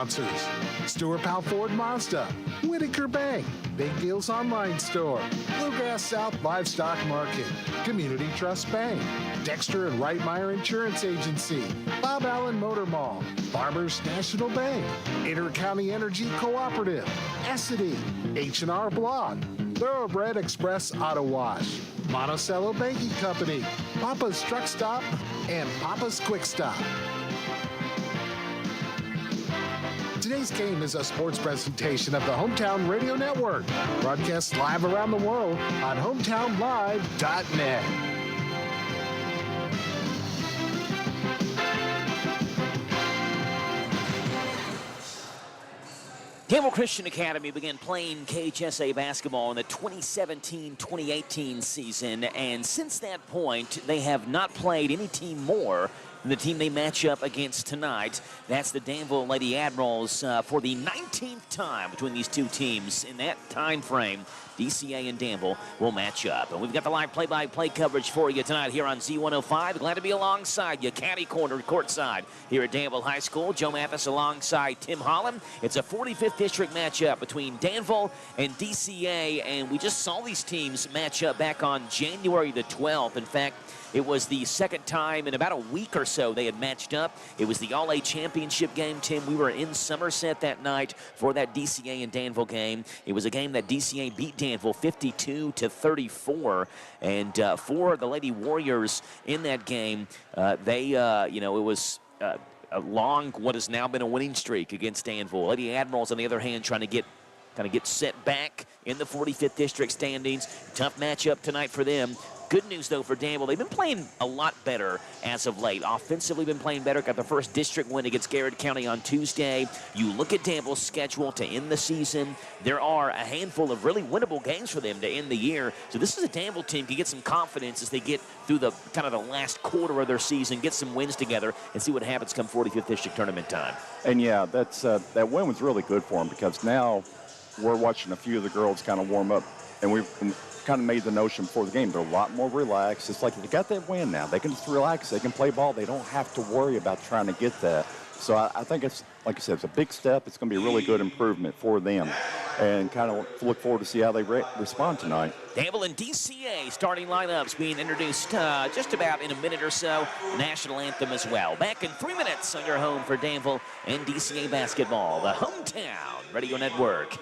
Sponsors: Stuart Powell Ford Mazda, Whitaker Bank, Big Deals Online Store, Bluegrass South Livestock Market, Community Trust Bank, Dexter and Reitmeyer Insurance Agency, Bob Allen Motor Mall, Farmers National Bank, Inter-County Energy Cooperative, Essity, H&R Block, Thoroughbred Express Auto Wash, Monticello Banking Company, Papa's Truck Stop, and Papa's Quick Stop. Today's game is a sports presentation of the Hometown Radio Network, broadcast live around the world on hometownlive.net. Danville Christian Academy began playing KHSA basketball in the 2017-2018 season, and since that point, they have not played any team more than the team they match up against tonight. That's the Danville Lady Admirals for the 19th time between these two teams. In that time frame, DCA and Danville will match up. And we've got the live play-by-play coverage for you tonight here on Z105. Glad to be alongside you, catty corner courtside here at Danville High School. Joe Mathis alongside Tim Holland. It's a 45th district matchup between Danville and DCA, and we just saw these teams match up back on January the 12th. In fact, it was the second time in about a week or so they had matched up. It was the All-A Championship game, Tim. We were in Somerset that night for that DCA and Danville game. It was a game that DCA beat Danville 52-34. And for the Lady Warriors in that game, it was a long, what has now been a winning streak against Danville. Lady Admirals, on the other hand, trying to get set back in the 45th district standings. Tough matchup tonight for them. Good news, though, for Danville. They've been playing a lot better as of late. Offensively, been playing better. Got the first district win against Garrett County on Tuesday. You look at Danville's schedule to end the season. There are a handful of really winnable games for them to end the year. So this is a Danville team can get some confidence as they get through the last quarter of their season, get some wins together, and see what happens come 45th district tournament time. And yeah, that's that win was really good for them, because now we're watching a few of the girls kind of warm up, and we've kind of made the notion before the game they're a lot more relaxed. It's like they got that win now. They can just relax. They can play ball. They don't have to worry about trying to get that. So I think it's, like I said, it's a big step. It's going to be a really good improvement for them, and kind of look forward to see how they respond tonight. Danville and DCA starting lineups being introduced just about in a minute or so. National anthem as well. Back in 3 minutes on your home for Danville and DCA basketball, the Hometown Radio Network.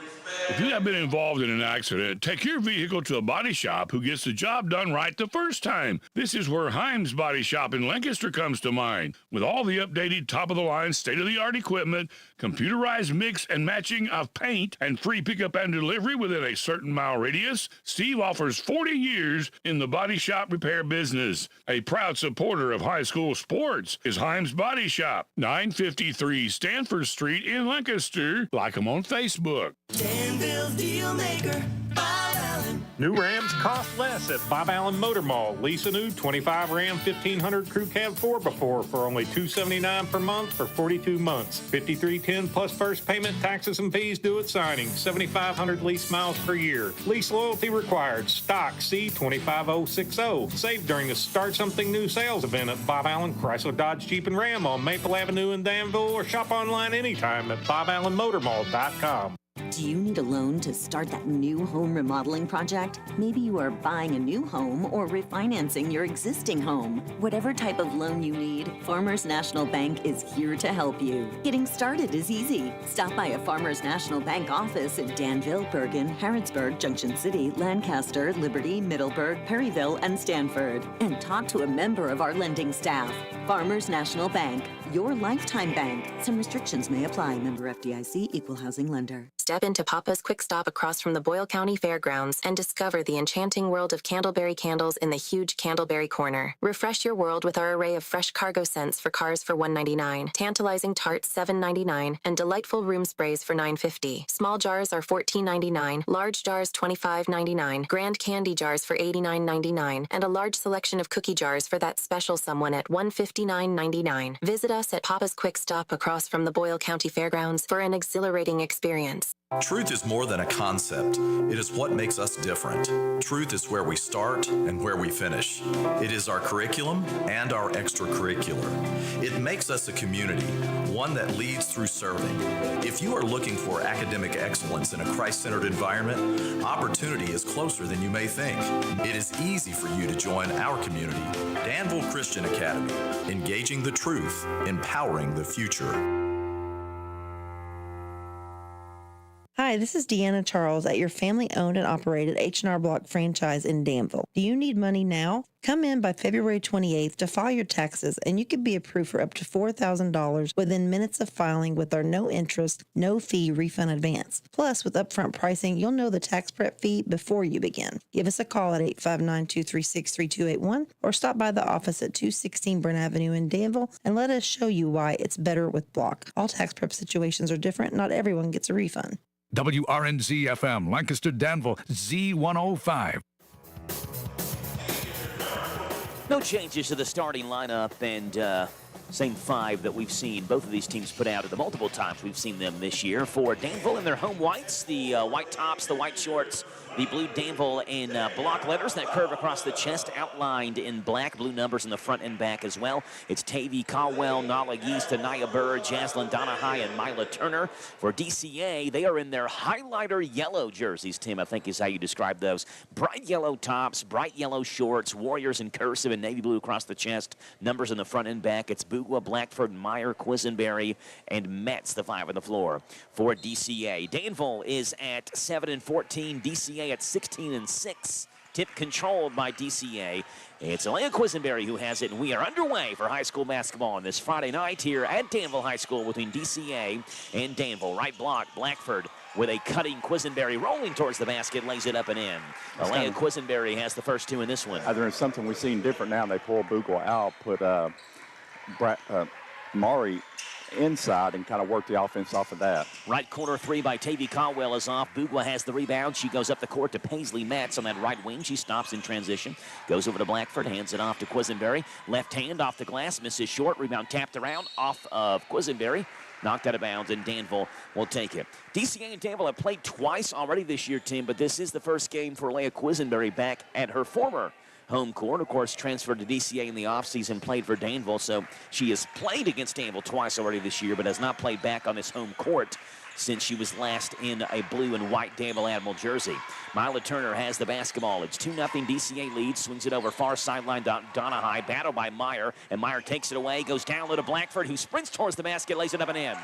If you have been involved in an accident, take your vehicle to a body shop who gets the job done right the first time. This is where Himes Body Shop in Lancaster comes to mind. With all the updated, top-of-the-line, state-of-the-art equipment, computerized mix and matching of paint, and free pickup and delivery within a certain mile radius, Steve offers 40 years in the body shop repair business. A proud supporter of high school sports is Himes Body Shop, 953 Stanford Street in Lancaster. Like them on Facebook. Danville's Deal Maker, Bob Allen. New Rams cost less at Bob Allen Motor Mall. Lease a new 25 Ram 1500 Crew Cab 4x4 for only $279 per month for 42 months. $53.10 plus first payment, taxes and fees due at signing. 7,500 lease miles per year. Lease loyalty required. Stock C25060. Save during the Start Something New sales event at Bob Allen Chrysler Dodge Jeep and Ram on Maple Avenue in Danville, or shop online anytime at BobAllenMotorMall.com. Do you need a loan to start that new home remodeling project? Maybe you are buying a new home or refinancing your existing home. Whatever type of loan you need, Farmers National Bank is here to help you. Getting started is easy. Stop by a Farmers National Bank office in Danville, Bergen, Harrodsburg, Junction City, Lancaster, Liberty, Middleburg, Perryville, and Stanford, and talk to a member of our lending staff. Farmers National Bank, your lifetime bank. Some restrictions may apply. Member FDIC, Equal Housing Lender. Step into Papa's Quick Stop across from the Boyle County Fairgrounds and discover the enchanting world of Candleberry candles in the huge Candleberry Corner. Refresh your world with our array of fresh cargo scents for cars for $1.99, tantalizing tarts $7.99, and delightful room sprays for $9.50. Small jars are $14.99, large jars $25.99, grand candy jars for $89.99, and a large selection of cookie jars for that special someone at $159.99. Visit us at Papa's Quick Stop across from the Boyle County Fairgrounds for an exhilarating experience. Truth is more than a concept. It is what makes us different. Truth is where we start and where we finish. It is our curriculum and our extracurricular. It makes us a community, one that leads through serving. If you are looking for academic excellence in a Christ-centered environment, opportunity is closer than you may think. It is easy for you to join our community, Danville Christian Academy, engaging the truth, empowering the future. Hi, this is Deanna Charles at your family-owned and operated H&R Block franchise in Danville. Do you need money now? Come in by February 28th to file your taxes, and you could be approved for up to $4,000 within minutes of filing with our no-interest, no-fee refund advance. Plus, with upfront pricing, you'll know the tax prep fee before you begin. Give us a call at 859-236-3281 or stop by the office at 216 Burn Avenue in Danville and let us show you why it's better with Block. All tax prep situations are different. Not everyone gets a refund. WRNZ FM, Lancaster, Danville, Z105. No changes to the starting lineup, and same five that we've seen both of these teams put out at the multiple times we've seen them this year. For Danville in their home whites, the white tops, the white shorts, the blue Danville in block letters, that curve across the chest outlined in black, blue numbers in the front and back as well. It's Tavy Caldwell, Nala Yeast, Anaya Bird, Jaslyn Donahue, and Mila Turner. For DCA, they are in their highlighter yellow jerseys, Tim, I think is how you describe those. Bright yellow tops, bright yellow shorts, Warriors in cursive and navy blue across the chest, numbers in the front and back. It's Bugwa, Blackford, Meyer, Quisenberry, and Metz, the five on the floor. For DCA, Danville is at 7-14, DCA at 16-6. Tip controlled by DCA. It's Alea Quisenberry who has it, and we are underway for high school basketball on this Friday night here at Danville High School between DCA and Danville. Right block, Blackford with a cutting Quisenberry rolling towards the basket, lays it up and in. Alea Quisenberry has the first two in this one. There's something we've seen different now. They pull Bugwa out, put Maury inside and kind of work the offense off of that. Right corner three by Tavy Caldwell is off. Bugwa has the rebound. She goes up the court to Paisley Metz on that right wing. She stops in transition. Goes over to Blackford, hands it off to Quisenberry. Left hand off the glass, misses short. Rebound tapped around off of Quisenberry. Knocked out of bounds, and Danville will take it. DCA and Danville have played twice already this year, Tim, but this is the first game for Leah Quisenberry back at her former home court. Of course, transferred to DCA in the offseason, played for Danville, so she has played against Danville twice already this year, but has not played back on this home court since she was last in a blue and white Danville Admiral jersey. Mila Turner has the basketball. It's 2-0 DCA lead. Swings it over far sideline. Donahue, battled by Meyer, and Meyer takes it away, goes down low to Blackford, who sprints towards the basket, lays it up and in.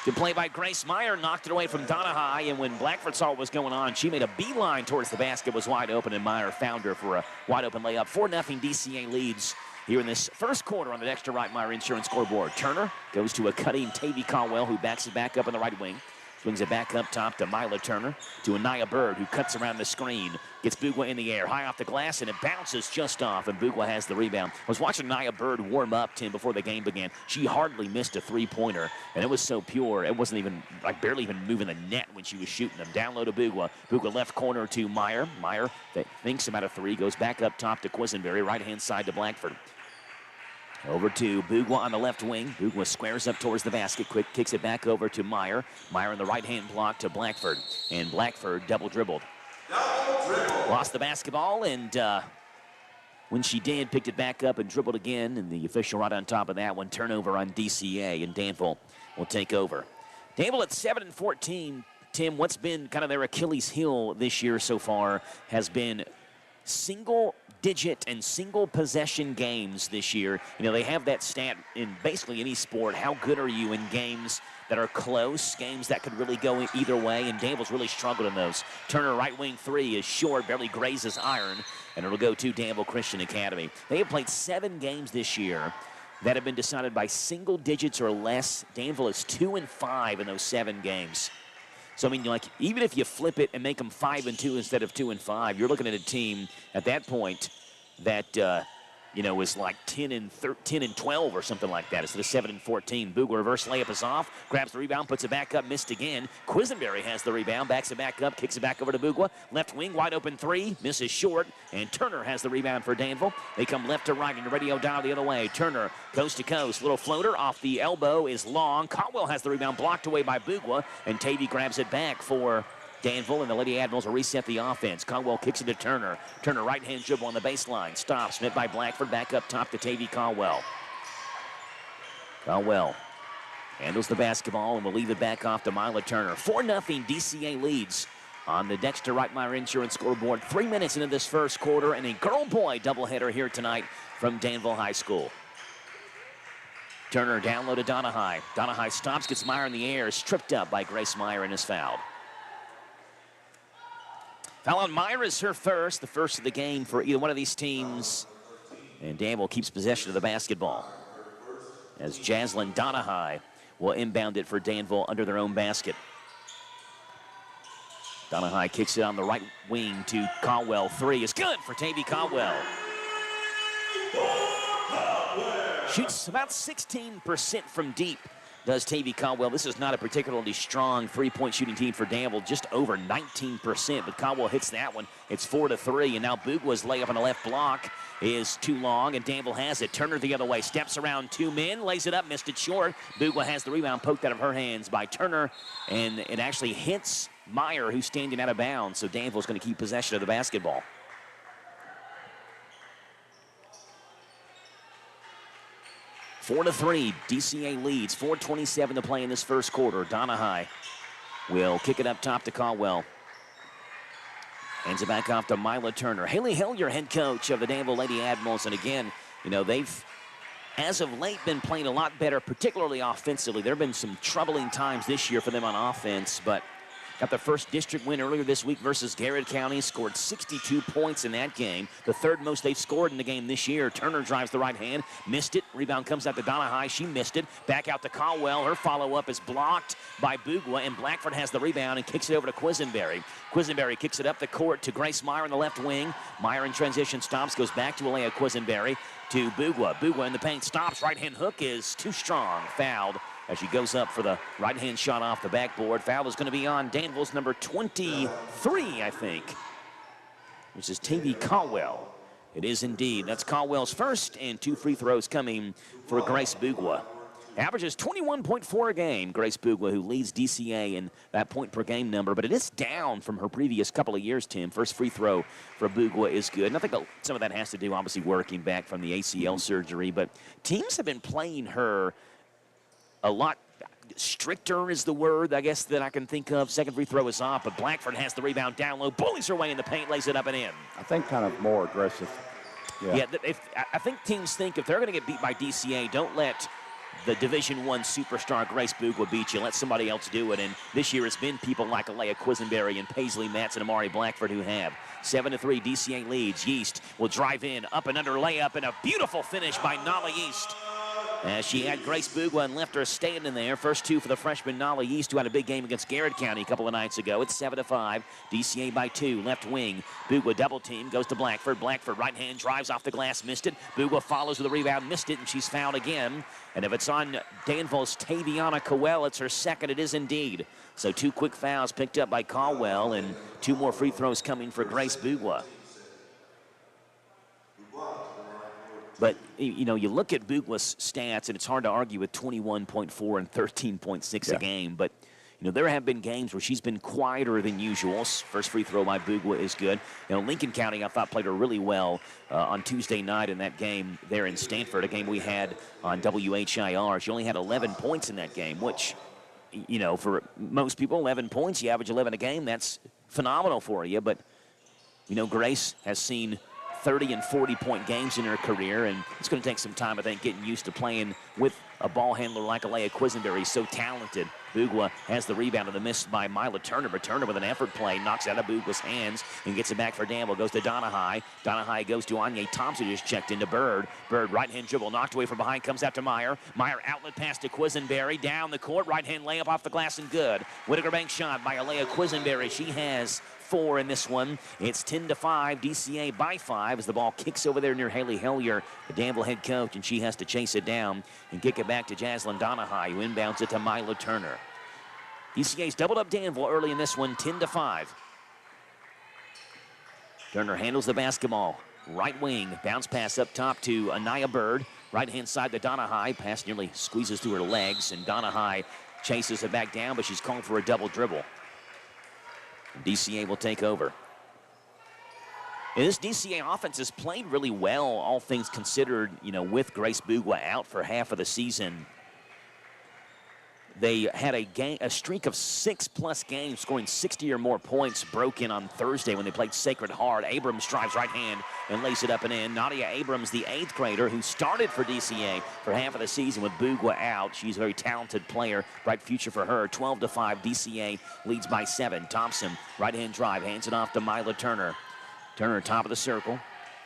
Good play by Grace Meyer, knocked it away from Donahue, and when Blackford saw what was going on, she made a beeline towards the basket, was wide open, and Meyer found her for a wide open layup. 4-0 DCA leads here in this first quarter on the Dexter Wright Meyer Insurance scoreboard. Turner goes to a cutting Tavy Caldwell, who backs it back up in the right wing. Swings it back up top to Mila Turner, to Anaya Bird, who cuts around the screen. Gets Bugwa in the air, high off the glass, and it bounces just off, and Bugwa has the rebound. I was watching Anaya Bird warm up, Tim, before the game began. She hardly missed a three-pointer, and it was so pure, it wasn't even, like, barely even moving the net when she was shooting them. Down low to Bugwa. Bugwa left corner to Meyer. Meyer thinks about a three, goes back up top to Quisenberry, right-hand side to Blackford. Over to Bugwa on the left wing. Bugwa squares up towards the basket, quick kicks it back over to Meyer. Meyer in the right-hand block to Blackford, and Blackford double dribbled. Lost the basketball, and when she did, picked it back up and dribbled again, and the official right on top of that one. Turnover on DCA, and Danville will take over. Danville at 7-14. Tim, what's been kind of their Achilles heel this year so far has been single-digit and single-possession games this year. You know, they have that stat in basically any sport. How good are you in games that are close, games that could really go either way, and Danville's really struggled in those. Turner right wing three is short, barely grazes iron, and it'll go to Danville Christian Academy. They have played 7 games this year that have been decided by single digits or less. Danville is 2-5 in those 7 games. So, I mean, like, even if you flip it and make them 5-2 instead of 2-5, you're looking at a team at that point that is like 10 and 12 or something like that instead of 7 and 14. Bugler reverse layup is off, grabs the rebound, puts it back up, missed again. Quisenberry has the rebound, backs it back up, kicks it back over to Bugler. Left wing, wide open three, misses short, and Turner has the rebound for Danville. They come left to right, and the radio dial the other way. Turner, coast to coast, little floater off the elbow is long. Caldwell has the rebound, blocked away by Bugler, and Tavy grabs it back for Danville, and the Lady Admirals will reset the offense. Caldwell kicks it to Turner. Turner right-hand dribble on the baseline. Stops. Met by Blackford. Back up top to Tavy Caldwell. Caldwell handles the basketball and will leave it back off to Mila Turner. 4-0 DCA leads on the Dexter Reitmeyer Insurance scoreboard. 3 minutes into this first quarter, and a girl-boy doubleheader here tonight from Danville High School. Turner down low to Donahue. Donahue stops, gets Meyer in the air, is tripped up by Grace Meyer and is fouled. Foul on Meyer is her first, the first of the game for either one of these teams. And Danville keeps possession of the basketball as Jaslyn Donahue will inbound it for Danville under their own basket. Donahue kicks it on the right wing to Caldwell. Three is good for Tavy Caldwell. Shoots about 16% from deep, does Tavy Caldwell. This is not a particularly strong three-point shooting team for Danville, just over 19%, but Caldwell hits that one. It's 4-3, and now Bugwa's layup on the left block is too long, and Danville has it. Turner the other way, steps around two men, lays it up, missed it short. Bugwa has the rebound poked out of her hands by Turner, and it actually hits Meyer, who's standing out of bounds, so Danville's going to keep possession of the basketball. Four to three, DCA leads. 4:27 to play in this first quarter. Donahue will kick it up top to Caldwell. Hands it back off to Mila Turner. Haley Hillier, head coach of the Danville Lady Admirals. And again, they've, as of late, been playing a lot better, particularly offensively. There have been some troubling times this year for them on offense, but got their first district win earlier this week versus Garrett County. Scored 62 points in that game. The third most they've scored in the game this year. Turner drives the right hand. Missed it. Rebound comes out to Donahue. She missed it. Back out to Caldwell. Her follow-up is blocked by Bugwa, and Blackford has the rebound and kicks it over to Quisenberry. Quisenberry kicks it up the court to Grace Meyer on the left wing. Meyer in transition stops, goes back to Alea Quisenberry to Bugwa. Bugwa in the paint stops. Right-hand hook is too strong. Fouled as she goes up for the right-hand shot off the backboard. Foul is going to be on Danville's number 23, I think, which is Tavy Caldwell. It is indeed. That's Caldwell's first, and 2 free throws coming for Grace Bugwa. Averages 21.4 a game, Grace Bugwa, who leads DCA in that point-per-game number, but it is down from her previous couple of years, Tim. First free throw for Bugwa is good, and I think some of that has to do, obviously, working back from the ACL surgery, but teams have been playing her a lot stricter is the word, I guess, that I can think of. Second free throw is off, but Blackford has the rebound down low, bullies her way in the paint, lays it up and in. I think kind of more aggressive. Yeah, I think teams think if they're going to get beat by DCA, don't let the Division I superstar Grace Bugwa beat you. Let somebody else do it. And this year it's been people like Alea Quisenberry and Paisley Matz and Amari Blackford who have. 7-3, DCA leads. Yeast will drive in, up and under layup, and a beautiful finish by Nala Yeast. As she had Grace Bugwa and left her standing there. First two for the freshman Nala Yeast, who had a big game against Garrett County a couple of nights ago. It's 7-5. DCA by 2. Left wing. Bugwa double team. Goes to Blackford. Blackford right hand drives off the glass. Missed it. Bugwa follows with a rebound. Missed it, and she's fouled again. And if it's on Danville's Taviana Cowell, it's her second. It is indeed. So 2 quick fouls picked up by Caldwell, and 2 more free throws coming for Grace Bugwa. But, you look at Bugwa's stats, and it's hard to argue with 21.4 and 13.6 a game. But, there have been games where she's been quieter than usual. First free throw by Bugwa is good. Lincoln County, I thought, played her really well on Tuesday night in that game there in Stanford, a game we had on WHIR. She only had 11 points in that game, which, for most people, 11 points, you average 11 a game, that's phenomenal for you. But, Grace has seen 30 and 40-point games in her career, and it's going to take some time, I think, getting used to playing with a ball handler like Alea Quisenberry, so talented. Bugwa has the rebound and the miss by Mila Turner, but Turner with an effort play knocks out of Bugwa's hands and gets it back for Danville. Goes to Donahue. Donahue goes to Anya Thompson, just checked into Bird. Bird right-hand dribble, knocked away from behind, comes out to Meyer. Meyer outlet pass to Quisenberry, down the court, right-hand layup off the glass and good. Whitaker Bank shot by Alea Quisenberry. She has 4 in this one. It's 10-5, DCA by 5 as the ball kicks over there near Haley Hillier, the Danville head coach, and she has to chase it down and kick it back to Jaslyn Donahue, who inbounds it to Mila Turner. DCA's doubled up Danville early in this one, 10-5. Turner handles the basketball. Right wing, bounce pass up top to Anaya Bird. Right-hand side to Donahue. Pass nearly squeezes through her legs, and Donahue chases it back down, but she's called for a double dribble. And DCA will take over. And this DCA offense has played really well, all things considered, with Grace Bugwa out for half of the season. They had a streak of 6+ games, scoring 60 or more points, broken on Thursday when they played Sacred Heart. Abrams drives right hand and lays it up and in. Nadia Abrams, the 8th grader who started for DCA for half of the season with Bugwa out. She's a very talented player, bright future for her. 12-5, DCA leads by 7. Thompson, right hand drive, hands it off to Mila Turner. Turner, top of the circle,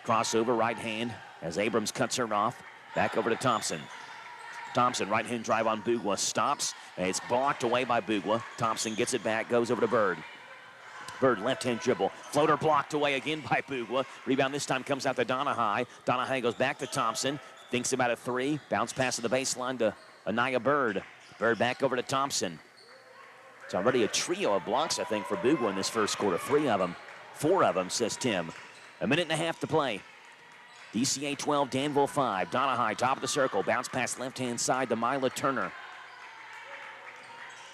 crossover right hand as Abrams cuts her off. Back over to Thompson. Thompson, right-hand drive on Bugwa, stops. It's blocked away by Bugwa. Thompson gets it back, goes over to Bird. Bird, left-hand dribble. Floater blocked away again by Bugwa. Rebound this time comes out to Donahue. Donahue goes back to Thompson. Thinks about a 3. Bounce pass to the baseline to Anaya Bird. Bird back over to Thompson. It's already a trio of blocks, I think, for Bugwa in this first quarter. 3 of them. 4 of them, says Tim. 1.5 minutes to play. DCA 12, Danville 5. Donahue, top of the circle. Bounce pass left-hand side to Mila Turner.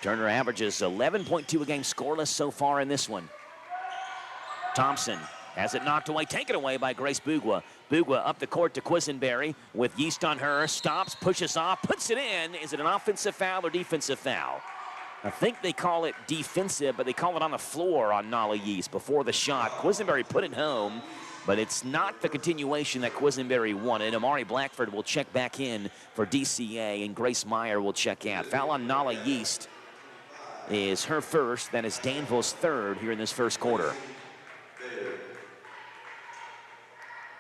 Turner averages 11.2 a game, scoreless so far in this one. Thompson has it knocked away, taken away by Grace Bugwa. Bugwa up the court to Quisenberry with Yeast on her. Stops, pushes off, puts it in. Is it an offensive foul or defensive foul? I think they call it defensive, but they call it on the floor on Nala Yeast before the shot. Quisenberry put it home. But it's not the continuation that Quisenberry wanted. Amari Blackford will check back in for DCA, and Grace Meyer will check out. Foul on Nala Yeast is her first. That is Danville's 3rd here in this first quarter.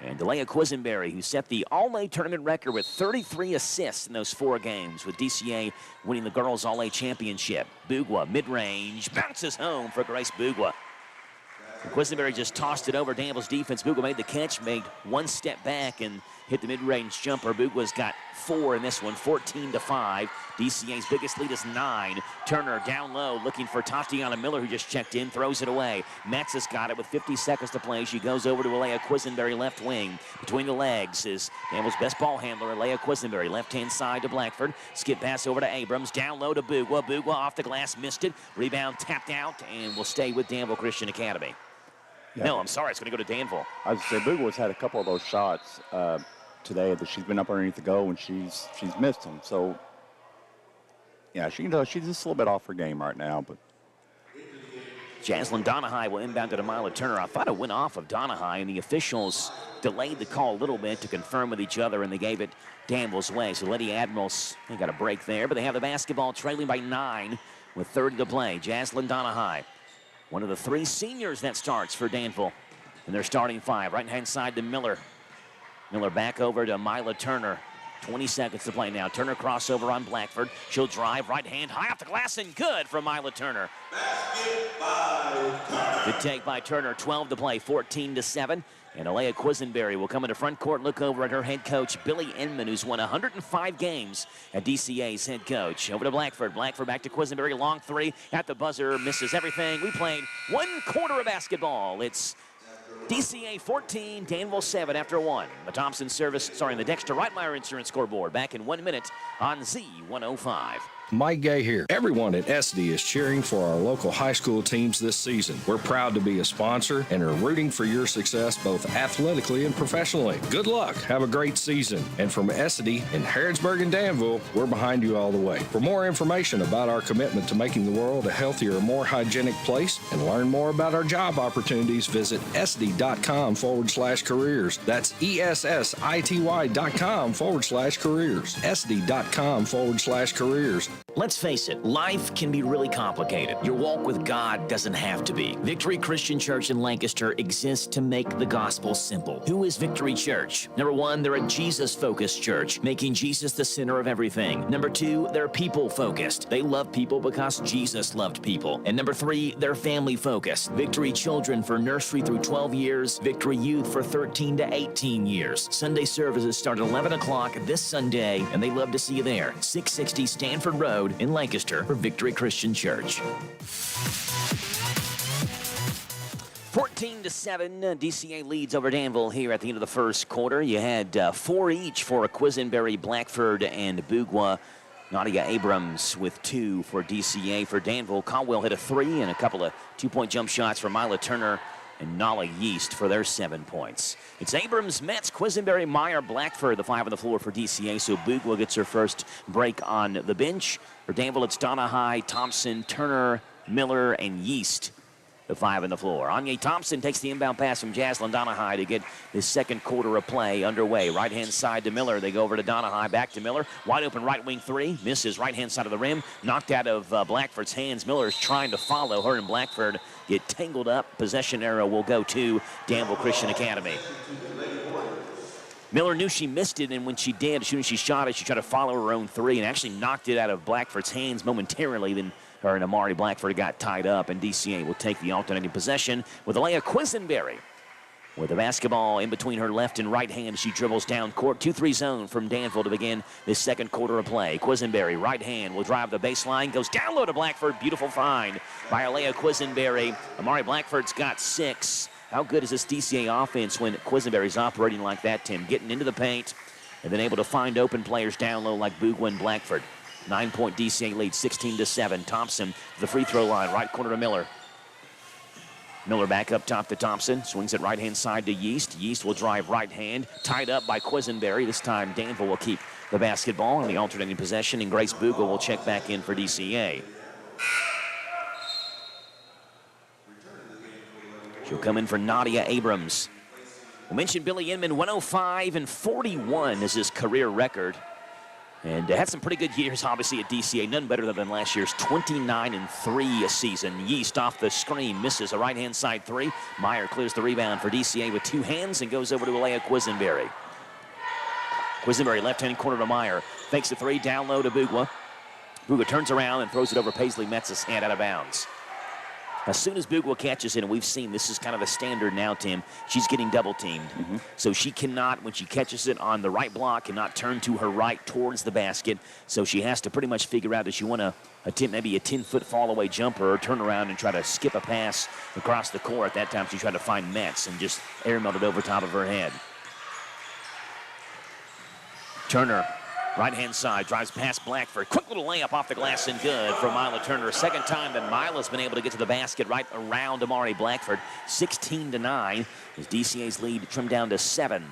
And Delia Quisenberry, who set the All-A tournament record with 33 assists in those 4 games, with DCA winning the girls All-A championship. Bugwa, mid-range, bounces home for Grace Bugwa. Quisenberry just tossed it over Danville's defense. Bugwa made the catch, made 1 step back, and hit the mid-range jumper. Bugwa's got 4 in this one, 14-5. DCA's biggest lead is 9. Turner down low, looking for Tatiana Miller, who just checked in, throws it away. Metz has got it with 50 seconds to play. She goes over to Alea Quisenberry, left wing. Between the legs is Danville's best ball handler, Alea Quisenberry. Left-hand side to Blackford. Skip pass over to Abrams. Down low to Bugwa. Bugwa off the glass, missed it. Rebound tapped out, and will stay with Danville Christian Academy. Yeah. No, I'm sorry. It's going to go to Danville. I was going to say, Bugwa's had a couple of those shots today that she's been up underneath the goal, and she's missed them. So, yeah, she's just a little bit off her game right now. But Jaslyn Donahue will inbound to Mila Turner. I thought it went off of Donahue, and the officials delayed the call a little bit to confirm with each other, and they gave it Danville's way. So Lady Admirals, they got a break there, but they have the basketball trailing by 9 with 30 to play. Jaslyn Donahue, one of the 3 seniors that starts for Danville in their starting 5. Right-hand side to Miller. Miller back over to Mila Turner. 20 seconds to play now. Turner crossover on Blackford. She'll drive right hand high off the glass and good for Mila Turner. Good take by Turner. 12 to play, 14-7. And Alea Quisenberry will come into front court, look over at her head coach, Billy Inman, who's won 105 games at DCA's head coach. Over to Blackford. Blackford back to Quisenberry. Long 3 at the buzzer. Misses everything. We played 1 quarter of basketball. It's DCA 14, Danville 7 after 1. The Thompson service, the Dexter Reitmeyer Insurance scoreboard back in 1 minute on Z105. Mike Gay here. Everyone at SD is cheering for our local high school teams this season. We're proud to be a sponsor and are rooting for your success both athletically and professionally. Good luck. Have a great season. And from SD in Harrodsburg and Danville, we're behind you all the way. For more information about our commitment to making the world a healthier, more hygienic place and learn more about our job opportunities, visit sd.com/careers. That's ESSITY.com/careers. sd.com/careers. Let's face it, life can be really complicated. Your walk with God doesn't have to be. Victory Christian Church in Lancaster exists to make the gospel simple. Who is Victory Church? Number one, they're a Jesus-focused church, making Jesus the center of everything. Number two, they're people-focused. They love people because Jesus loved people. And number three, they're family-focused. Victory Children for nursery through 12 years, Victory Youth for 13 to 18 years. Sunday services start at 11 o'clock this Sunday, and they love to see you there. 660 Stanford Road in Lancaster for Victory Christian Church. 14-7, DCA leads over Danville here at the end of the first quarter. You had 4 each for Quisenberry, Blackford, and Bougwa. Nadia Abrams with 2 for DCA. For Danville, Caldwell hit a 3 and a couple of 2-point jump shots for Mila Turner and Nala Yeast for their 7 points. It's Abrams, Metz, Quisenberry, Meyer, Blackford, the 5 on the floor for DCA, so Bougwa gets her first break on the bench. For Danville, it's Donahue, Thompson, Turner, Miller, and Yeast, the 5 on the floor. Anya Thompson takes the inbound pass from Jaslyn Donahue to get the second quarter of play underway. Right-hand side to Miller. They go over to Donahue, back to Miller. Wide open right wing 3. Misses right-hand side of the rim. Knocked out of Blackford's hands. Miller's trying to follow. Her and Blackford get tangled up. Possession arrow will go to Danville Christian Academy. Miller knew she missed it, and when she did, as soon as she shot it, she tried to follow her own 3 and actually knocked it out of Blackford's hands momentarily. Then her and Amari Blackford got tied up, and DCA will take the alternating possession with Alea Quisenberry with the basketball in between her left and right hand. She dribbles down court. 2-3 zone from Danville to begin this second quarter of play. Quisenberry, right hand, will drive the baseline, goes down low to Blackford. Beautiful find by Alea Quisenberry. Amari Blackford's got 6. How good is this DCA offense when Quisenberry's operating like that, Tim? Getting into the paint and then able to find open players down low like Bougwa and Blackford. 9-point DCA lead, 16-7. Thompson, the free throw line, right corner to Miller. Miller back up top to Thompson. Swings it right-hand side to Yeast. Yeast will drive right hand. Tied up by Quisenberry. This time Danville will keep the basketball in the alternating possession, and Grace Bougwa will check back in for DCA. She'll come in for Nadia Abrams. We mentioned Billy Inman, 105 and 41 is his career record. And had some pretty good years, obviously, at DCA. None better than last year's 29 and 3 a season. Yeast off the screen, misses a right-hand side 3. Meyer clears the rebound for DCA with 2 hands and goes over to Alea Quisenberry. Quisenberry, left-hand corner to Meyer. Fakes the 3, down low to Bougwa. Bougwa turns around and throws it over Paisley Metz's hand out of bounds. As soon as Bougwa catches it, and we've seen this is kind of a standard now, Tim, she's getting double-teamed. So she cannot, when she catches it on the right block, cannot turn to her right towards the basket. So she has to pretty much figure out that she want to attempt maybe a 10-foot fall-away jumper or turn around and try to skip a pass across the court. At that time, she tried to find Metz and just air-mailed it over top of her head. Turner, right-hand side, drives past Blackford. Quick little layup off the glass and good for Mila Turner. Second time that Mila's been able to get to the basket right around Amari Blackford. 16-9 as DCA's lead trimmed down to 7.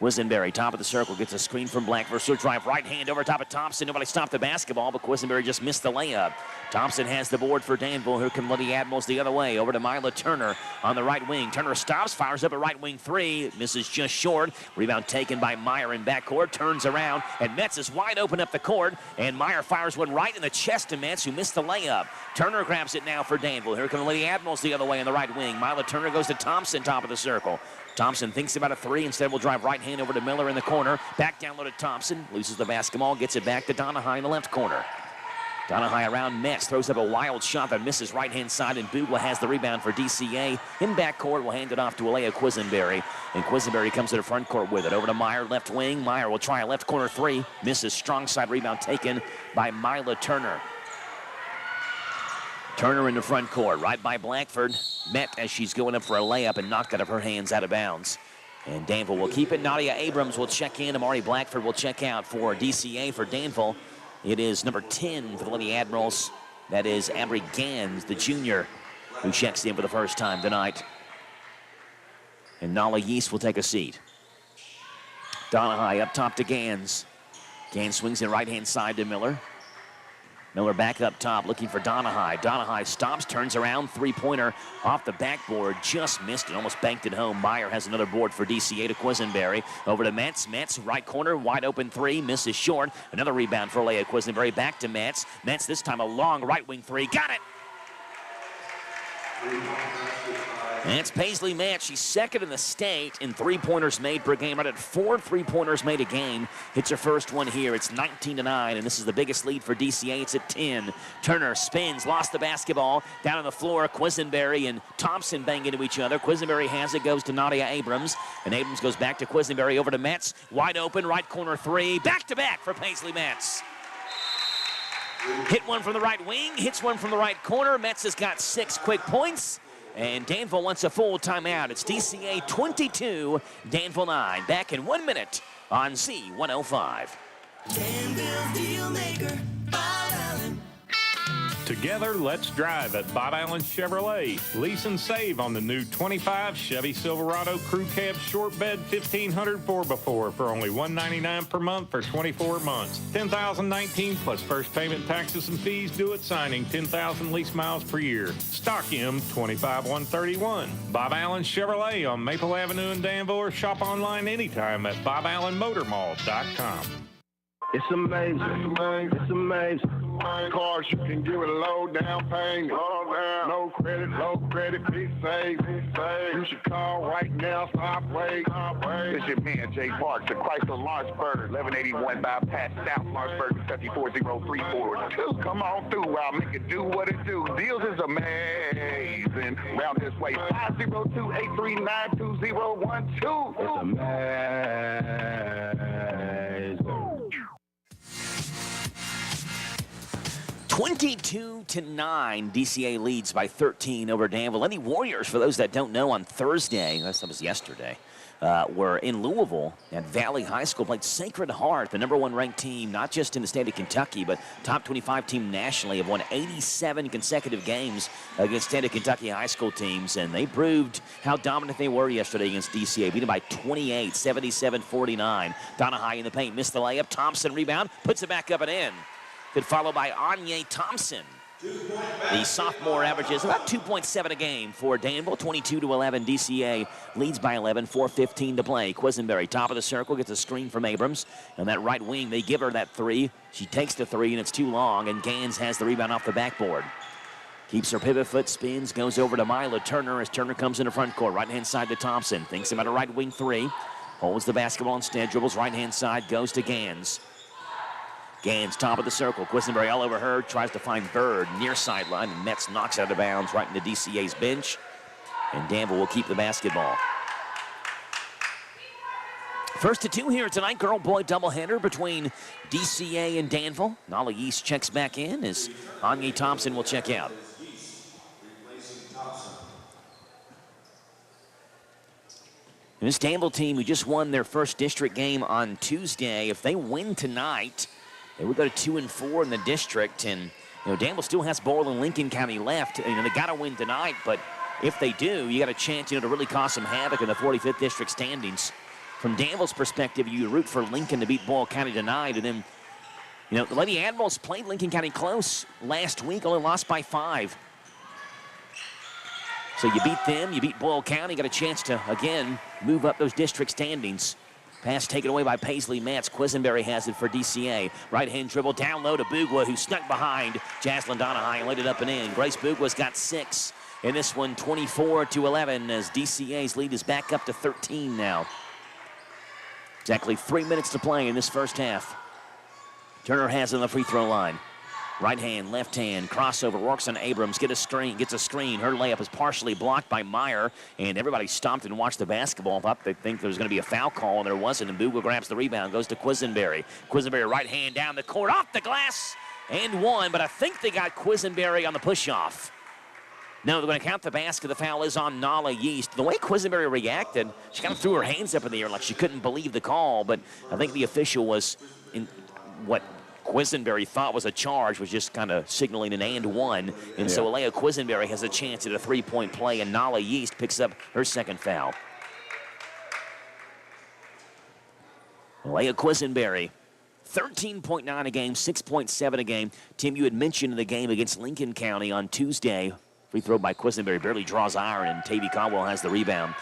Quisenberry, top of the circle, gets a screen from Blackford. So drive right hand over top of Thompson. Nobody stopped the basketball, but Quisenberry just missed the layup. Thompson has the board for Danville. Here come Lydia Admirals the other way. Over to Mila Turner on the right wing. Turner stops, fires up a right wing 3. Misses just short. Rebound taken by Meyer in backcourt. Turns around, and Metz is wide open up the court. And Meyer fires one right in the chest to Metz, who missed the layup. Turner grabs it now for Danville. Here come Lydia Admirals the other way on the right wing. Mila Turner goes to Thompson, top of the circle. Thompson thinks about a 3. Instead, will drive right hand over to Miller in the corner. Back down low to Thompson. Loses the basketball. Gets it back to Donahue in the left corner. Donahue around Metz. Throws up a wild shot that misses right-hand side, and Bougwa has the rebound for DCA. In backcourt, will hand it off to Alea Quisenberry. And Quisenberry comes to the front court with it. Over to Meyer, left wing. Meyer will try a left corner 3. Misses. Strong side rebound taken by Mila Turner. Turner in the front court, right by Blackford. Met as she's going up for a layup and knocked out of her hands out of bounds. And Danville will keep it. Nadia Abrams will check in. Amari Blackford will check out for DCA. For Danville, it is number 10 for the Lady Admirals. That is Ambry Gans, the junior, who checks in for the first time tonight. And Nala Yeast will take a seat. Donahue up top to Gans. Gans swings in right-hand side to Miller. Miller back up top, looking for Donahue. Donahue stops, turns around, three-pointer off the backboard, just missed it, almost banked it home. Meyer has another board for DCA to Quisenberry. Over to Metz. Metz, right corner, wide open three, misses short. Another rebound for Leah Quisenberry, back to Metz. Metz this time a long right wing three, got it! That's Paisley Metz. She's second in the state in three-pointers made per game. Right at 4 three-pointers made a game. Hits her first one here. It's 19-9, and this is the biggest lead for DCA. It's at 10. Turner spins, lost the basketball. Down on the floor, Quisenberry and Thompson bang into each other. Quisenberry has it, goes to Nadia Abrams. And Abrams goes back to Quisenberry, over to Metz. Wide open, right corner three. Back-to-back for Paisley Metz. Hit one from the right wing, hits one from the right corner. Metz has got 6 quick points. And Danville wants a full timeout. It's DCA 22, Danville 9. Back in 1 minute on Z105. Danville's deal maker, Bob Allen. Together, let's drive at Bob Allen Chevrolet. Lease and save on the new 25 Chevy Silverado Crew Cab Short Bed 1500 4x4 for only $199 per month for 24 months. 10,019 plus first payment, taxes, and fees due at signing. 10,000 lease miles per year. Stock M 25131. Bob Allen Chevrolet on Maple Avenue in Danville, or shop online anytime at BobAllenMotorMall.com. It's amazing. It's amazing. Cars you can give it a low down payment. No credit, big save. You should call right now, stop wait. This is me and Jay Parks at Chrysler Lawrenceburg, 1181 bypass South Lawrenceburg, 7403442. Come on through, I'll make it do what it do. Deals is amazing. Round this way, 502-839-2012. It's amazing. 22-9, DCA leads by 13 over Danville. Lady Warriors, for those that don't know, on Thursday, that was yesterday, were in Louisville at Valley High School, played Sacred Heart, the #1 ranked team, not just in the state of Kentucky, but top 25 team nationally, have won 87 consecutive games against state of Kentucky high school teams, and they proved how dominant they were yesterday against DCA, beaten by 28, 77-49. Donahue in the paint, missed the layup. Thompson rebound, puts it back up and in. Good follow by Anya Thompson. The sophomore averages about 2.7 a game for Danville, 22-11. DCA leads by 11, 4:15 to play. Quisenberry, top of the circle, gets a screen from Abrams. And that right wing, they give her that three. She takes the three, and it's too long, and Gans has the rebound off the backboard. Keeps her pivot foot, spins, goes over to Mila Turner as Turner comes into front court. Right-hand side to Thompson. Thinks about a right wing three. Holds the basketball instead, dribbles right-hand side, goes to Gans. Gans, top of the circle. Quisenberry all over her. Tries to find Bird near sideline. And Metz knocks out of bounds right into DCA's bench. And Danville will keep the basketball. First to two here tonight. Girl-boy doubleheader between DCA and Danville. Nala East checks back in as Anya Thompson will check out. And this Danville team who just won their first district game on Tuesday, if they win tonight, they would go to 2-4 in the district, and Danville still has Boyle and Lincoln County left. They got to win tonight, but if they do, you got a chance, to really cause some havoc in the 45th district standings. From Danville's perspective, you root for Lincoln to beat Boyle County tonight, and then, the Lady Admirals played Lincoln County close last week, only lost by 5. So you beat them, you beat Boyle County, got a chance to again move up those district standings. Pass taken away by Paisley Metz. Quisenberry has it for DCA. Right-hand dribble down low to Bugwa, who snuck behind Jaslyn Donahue and laid it up and in. Grace Bugwa's got 6 in this one, 24-11, as DCA's lead is back up to 13 now. Exactly 3 minutes to play in this first half. Turner has it on the free throw line. Right hand, left hand, crossover, works on Abrams, gets a screen. Her layup is partially blocked by Meyer, and everybody stopped and watched the basketball. Thought they think there was going to be a foul call, and there wasn't, and Bugwa grabs the rebound, goes to Quisenberry. Quisenberry right hand down the court, off the glass, and one, but I think they got Quisenberry on the push-off. No, they're going to count the basket. The foul is on Nala Yeast. The way Quisenberry reacted, she kind of threw her hands up in the air like she couldn't believe the call, but I think the official was in what Quisenberry thought was a charge, was just kind of signaling an and one. And so Alea Quisenberry has a chance at a three-point play, and Nala Yeast picks up her second foul. Alea Quisenberry, 13.9 a game, 6.7 a game. Tim, you had mentioned the game against Lincoln County on Tuesday. Free throw by Quisenberry barely draws iron, and Tavy Caldwell has the rebound.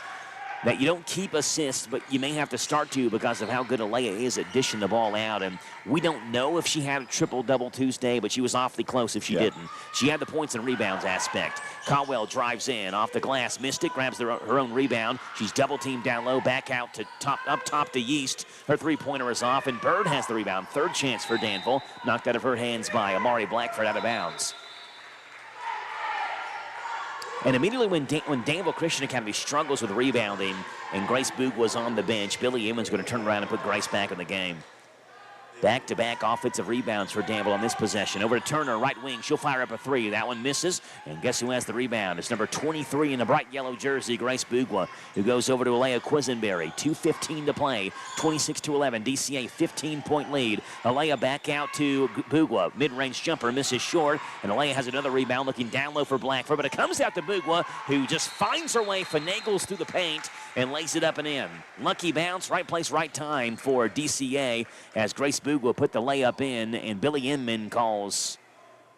That you don't keep assists, but you may have to start to because of how good Alea is at dishing the ball out. And we don't know if she had a triple-double Tuesday, but she was awfully close if she didn't. She had the points and rebounds aspect. Caldwell drives in, off the glass. Missed it, grabs her own rebound. She's double-teamed down low, back out to up top to Yeast. Her three-pointer is off, and Bird has the rebound. Third chance for Danville. Knocked out of her hands by Amari Blackford out of bounds. And immediately when Danville Christian Academy struggles with rebounding and Grace Boog was on the bench, Billy Emmons going to turn around and put Grace back in the game. Back-to-back offensive rebounds for Danville on this possession. Over to Turner, right wing. She'll fire up a three. That one misses. And guess who has the rebound? It's number 23 in the bright yellow jersey, Grace Boogwa, who goes over to Alea Quisenberry. 2:15 to play. 26-11. DCA 15-point lead. Alea back out to Boogwa. Mid-range jumper misses short. And Alea has another rebound looking down low for Blackford. But it comes out to Boogwa, who just finds her way, finagles through the paint, and lays it up and in. Lucky bounce, right place, right time for DCA as Grace Boogwa will put the layup in, and Billy Inman calls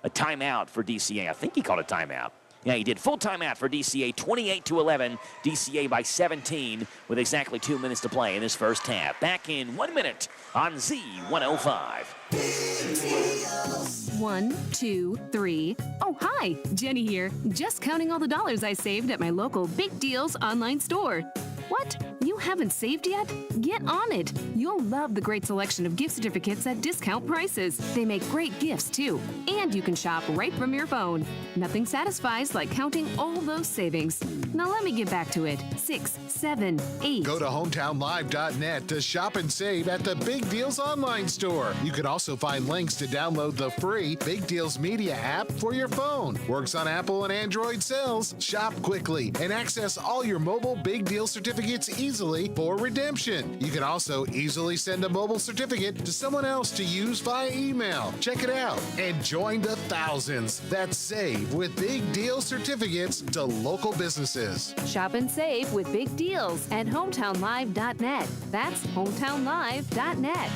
a timeout for DCA. I think he called a timeout. Yeah, he did. Full timeout for DCA, 28-11. DCA by 17 with exactly 2 minutes to play in this first half. Back in 1 minute on Z105. 1, 2, 3. Oh, hi, Jenny here. Just counting all the dollars I saved at my local Big Deals online store. What? You haven't saved yet? Get on it. You'll love the great selection of gift certificates at discount prices. They make great gifts, too. And you can shop right from your phone. Nothing satisfies like counting all those savings. Now let me get back to it. 6, 7, 8. Go to hometownlive.net to shop and save at the Big Deals online store. You can also find links to download the free Big Deals Media app for your phone. Works on Apple and Android cells. Shop quickly and access all your mobile Big Deal certificates easily for redemption. You can also easily send a mobile certificate to someone else to use via email. Check it out and join the thousands that save with Big Deal certificates to local businesses. Shop and save with Big Deals at hometownlive.net. That's hometownlive.net.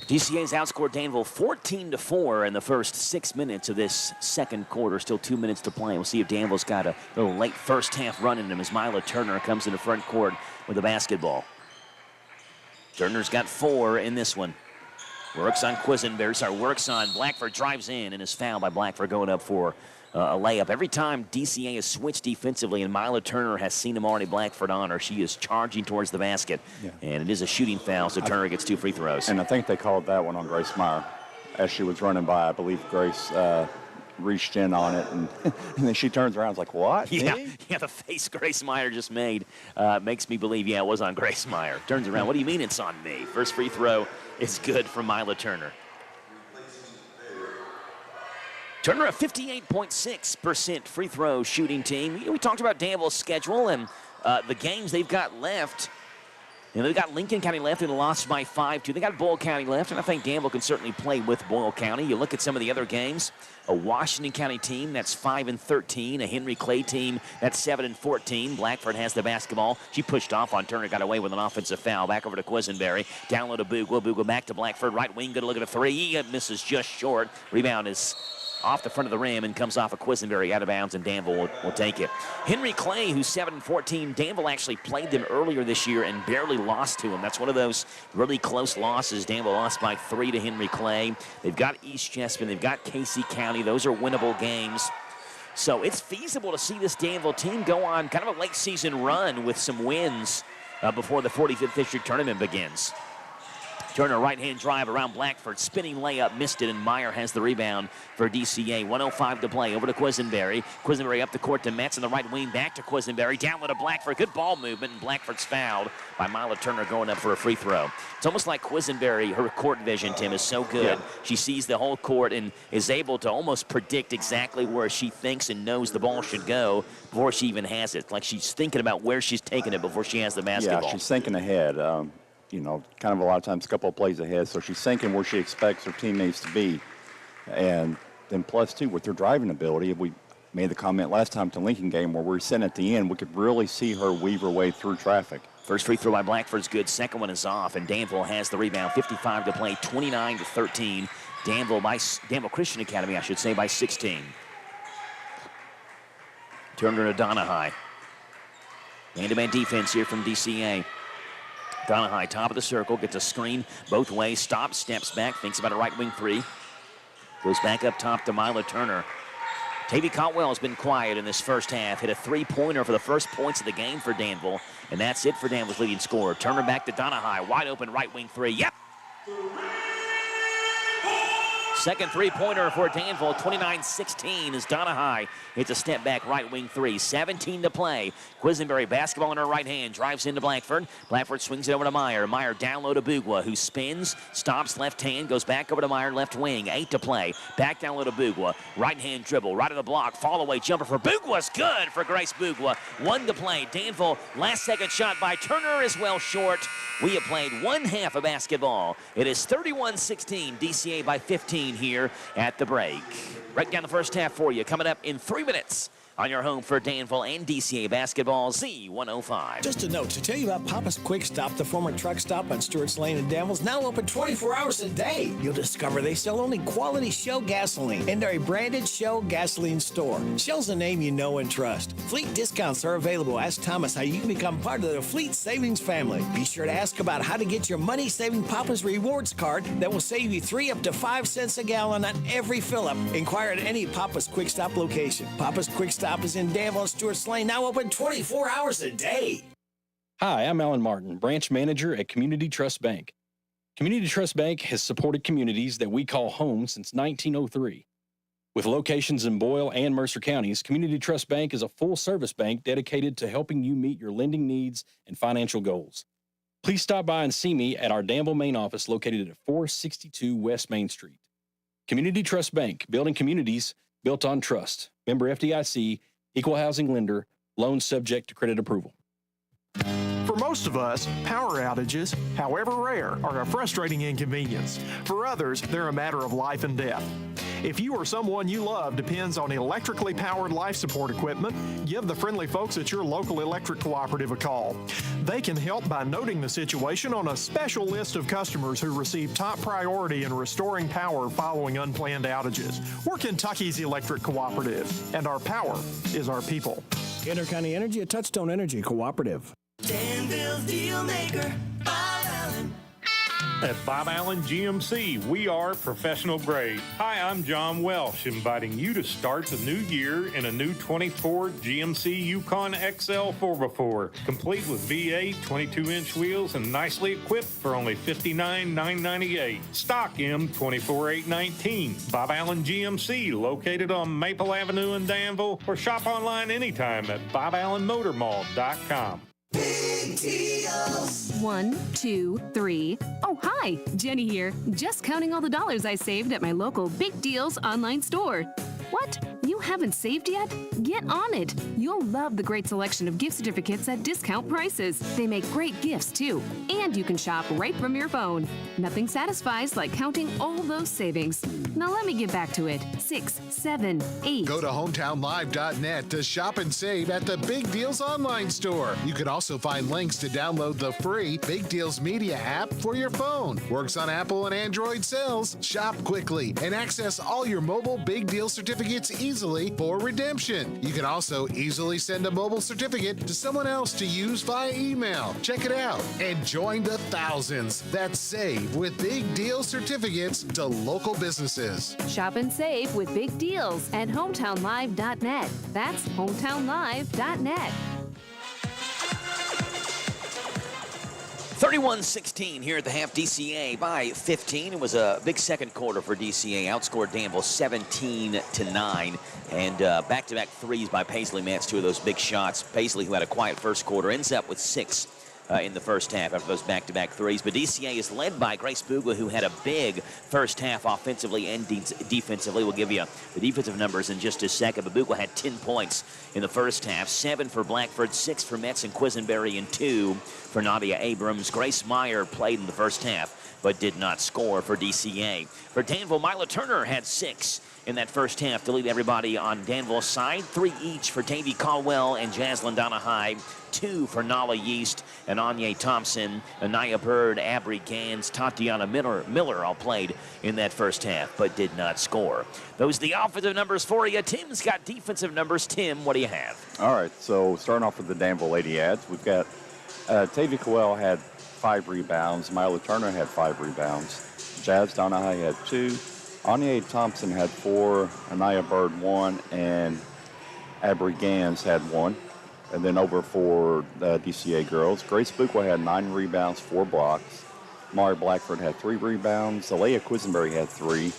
DCA's outscored Danville 14-4 in the first 6 minutes of this second quarter. Still 2 minutes to play. We'll see if Danville's got a little late first half run in him as Mila Turner comes into front court with the basketball. Turner's got 4 in this one. Works on works on Blackford, drives in and is fouled by Blackford going up for a layup. Every time DCA has switched defensively and Mila Turner has seen Amari Blackford on her, she is charging towards the basket. Yeah. And it is a shooting foul, so Turner gets 2 free throws. And I think they called that one on Grace Meyer. As she was running by, I believe Grace reached in on it, and then she turns around and is like, what? Yeah, the face Grace Meyer just made makes me believe, it was on Grace Meyer. Turns around, what do you mean it's on me? First free throw is good from Mila Turner. Turner, a 58.6% free throw shooting team. We talked about Danville's schedule and the games they've got left. They've got Lincoln County left and lost by 5-2. They got Boyle County left, and I think Danville can certainly play with Boyle County. You look at some of the other games, a Washington County team that's 5-13, a Henry Clay team that's 7-14. Blackford has the basketball. She pushed off on Turner, got away with an offensive foul. Back over to Quisenberry. Down low to Boogwa. Boogwa back to Blackford. Right wing, good look at a three. It misses just short. Rebound is off the front of the rim and comes off of Quisenberry out of bounds, and Danville will take it. Henry Clay, who's 7-14, Danville actually played them earlier this year and barely lost to him. That's one of those really close losses. Danville lost by 3 to Henry Clay. They've got East Chespin. They've got Casey County. Those are winnable games. So it's feasible to see this Danville team go on kind of a late season run with some wins before the 45th district tournament begins. Turner, right-hand drive around Blackford. Spinning layup, missed it, and Meyer has the rebound for DCA. 1:05 to play. Over to Quisenberry. Quisenberry up the court to Metz in the right wing. Back to Quisenberry. Down low to Blackford. Good ball movement, and Blackford's fouled by Mila Turner going up for a free throw. It's almost like Quisenberry, her court vision, Tim, is so good. Yeah. She sees the whole court and is able to almost predict exactly where she thinks and knows the ball should go before she even has it. Like she's thinking about where she's taking it before she has the basketball. Yeah, she's thinking ahead. Kind of a lot of times a couple of plays ahead. So she's thinking where she expects her teammates to be. And then plus, too, with their driving ability, made the comment last time to Lincoln game where we were sitting at the end, we could really see her weave her way through traffic. First free throw by Blackford's good. Second one is off, and Danville has the rebound. 55 to play, 29-13. Danville Christian Academy, I should say, by 16. Turner to Donahue. Man-to-man defense here from DCA. Donahue, top of the circle, gets a screen both ways, stops, steps back, thinks about a right wing three. Goes back up top to Mila Turner. Tavy Cotwell has been quiet in this first half. Hit a three-pointer for the first points of the game for Danville. And that's it for Danville's leading scorer. Turner back to Donahue. Wide open right wing three. Yep! Second three-pointer for Danville, 29-16 as Donahue hits a step-back right wing three. 17 to play. Quisenberry basketball in her right hand, drives into Blackford. Blackford swings it over to Meyer. Meyer down low to Bugwa, who spins, stops left hand, goes back over to Meyer, left wing. 8 to play. Back down low to Bugwa. Right hand dribble, right of the block, fall away jumper for Bugwa's good for Grace Bugwa. 1 to play. Danville, last second shot by Turner is well short. We have played one half of basketball. It is 31-16, DCA by 15 here at the break. Break down the first half for you, coming up in 3 minutes on your home for Danville and DCA basketball, Z105. Just a note to tell you about Papa's Quick Stop, the former truck stop on Stewart's Lane in Danville, is now open 24 hours a day. You'll discover they sell only quality Shell gasoline, and they're a branded Shell gasoline store. Shell's a name you know and trust. Fleet discounts are available. Ask Thomas how you can become part of the Fleet Savings family. Be sure to ask about how to get your money-saving Papa's Rewards card that will save you 3 up to 5 cents a gallon on every fill-up. Inquire at any Papa's Quick Stop location. Papa's Quick Stop is in Danville and Stewart's Lane, now open 24 hours a day. Hi, I'm Alan Martin, branch manager at Community Trust Bank. Community Trust Bank has supported communities that we call home since 1903. With locations in Boyle and Mercer counties, Community Trust Bank is a full-service bank dedicated to helping you meet your lending needs and financial goals. Please stop by and see me at our Danville main office located at 462 West Main Street. Community Trust Bank, building communities built on trust. Member FDIC, equal housing lender, loan subject to credit approval. For most of us, power outages, however rare, are a frustrating inconvenience. For others, they're a matter of life and death. If you or someone you love depends on electrically powered life support equipment, give the friendly folks at your local electric cooperative a call. They can help by noting the situation on a special list of customers who receive top priority in restoring power following unplanned outages. We're Kentucky's electric cooperative, and our power is our people. Intercounty Energy, a Touchstone Energy cooperative. Danville's Deal Maker, Bob Allen. At Bob Allen GMC, we are professional grade. Hi, I'm John Welsh, inviting you to start the new year in a new 24 GMC Yukon XL 4x4, complete with V8, 22-inch wheels, and nicely equipped for only $59,998. Stock M24819. Bob Allen GMC, located on Maple Avenue in Danville, or shop online anytime at BobAllenMotorMall.com. Big deals. 1, 2, 3. Oh, hi, Jenny here. Just counting all the dollars I saved at my local Big Deals online store. What? You haven't saved yet? Get on it. You'll love the great selection of gift certificates at discount prices. They make great gifts, too. And you can shop right from your phone. Nothing satisfies like counting all those savings. Now let me get back to it. 6, 7, 8. Go to hometownlive.net to shop and save at the Big Deals online store. You can also find links to download the free Big Deals Media app for your phone. Works on Apple and Android cells. Shop quickly and access all your mobile Big Deal certificates easily for redemption. You can also easily send a mobile certificate to someone else to use via email. Check it out and join the thousands that save with Big Deal certificates to local businesses. Shop and save with Big Deals at hometownlive.net. That's hometownlive.net. 31-16 here at the half. DCA by 15. It was a big second quarter for DCA. Outscored Danville 17-9. And back-to-back threes by Paisley Metz, 2 of those big shots. Paisley, who had a quiet first quarter, ends up with 6 in the first half after those back-to-back threes. But DCA is led by Grace Bugwa, who had a big first half offensively and defensively. We'll give you the defensive numbers in just a second. But Bugwa had 10 points in the first half, 7 for Blackford, 6 for Metz and Quisenberry, and 2 for Nadia Abrams. Grace Meyer played in the first half. but did not score for DCA. For Danville, Mila Turner had 6 in that first half to lead everybody on Danville's side. 3 each for Tavy Caldwell and Jaslyn Donahue. 2 for Nala Yeast and Anya Thompson. Anaya Bird, Abry Gans, Tatiana Miller all played in that first half, but did not score. Those are the offensive numbers for you. Tim's got defensive numbers. Tim, what do you have? All right, so starting off with the Danville Lady Ads, we've got Tavy Caldwell had 5 rebounds. Mila Turner had 5 rebounds. Jazz Donahue had 2. Anya Thompson had 4, Anaya Bird 1, and Abry Gans had 1. And then over for the DCA girls, Grace Buchwa had 9 rebounds, 4 blocks. Mari Blackford had 3 rebounds. Alea Quisenberry had 3.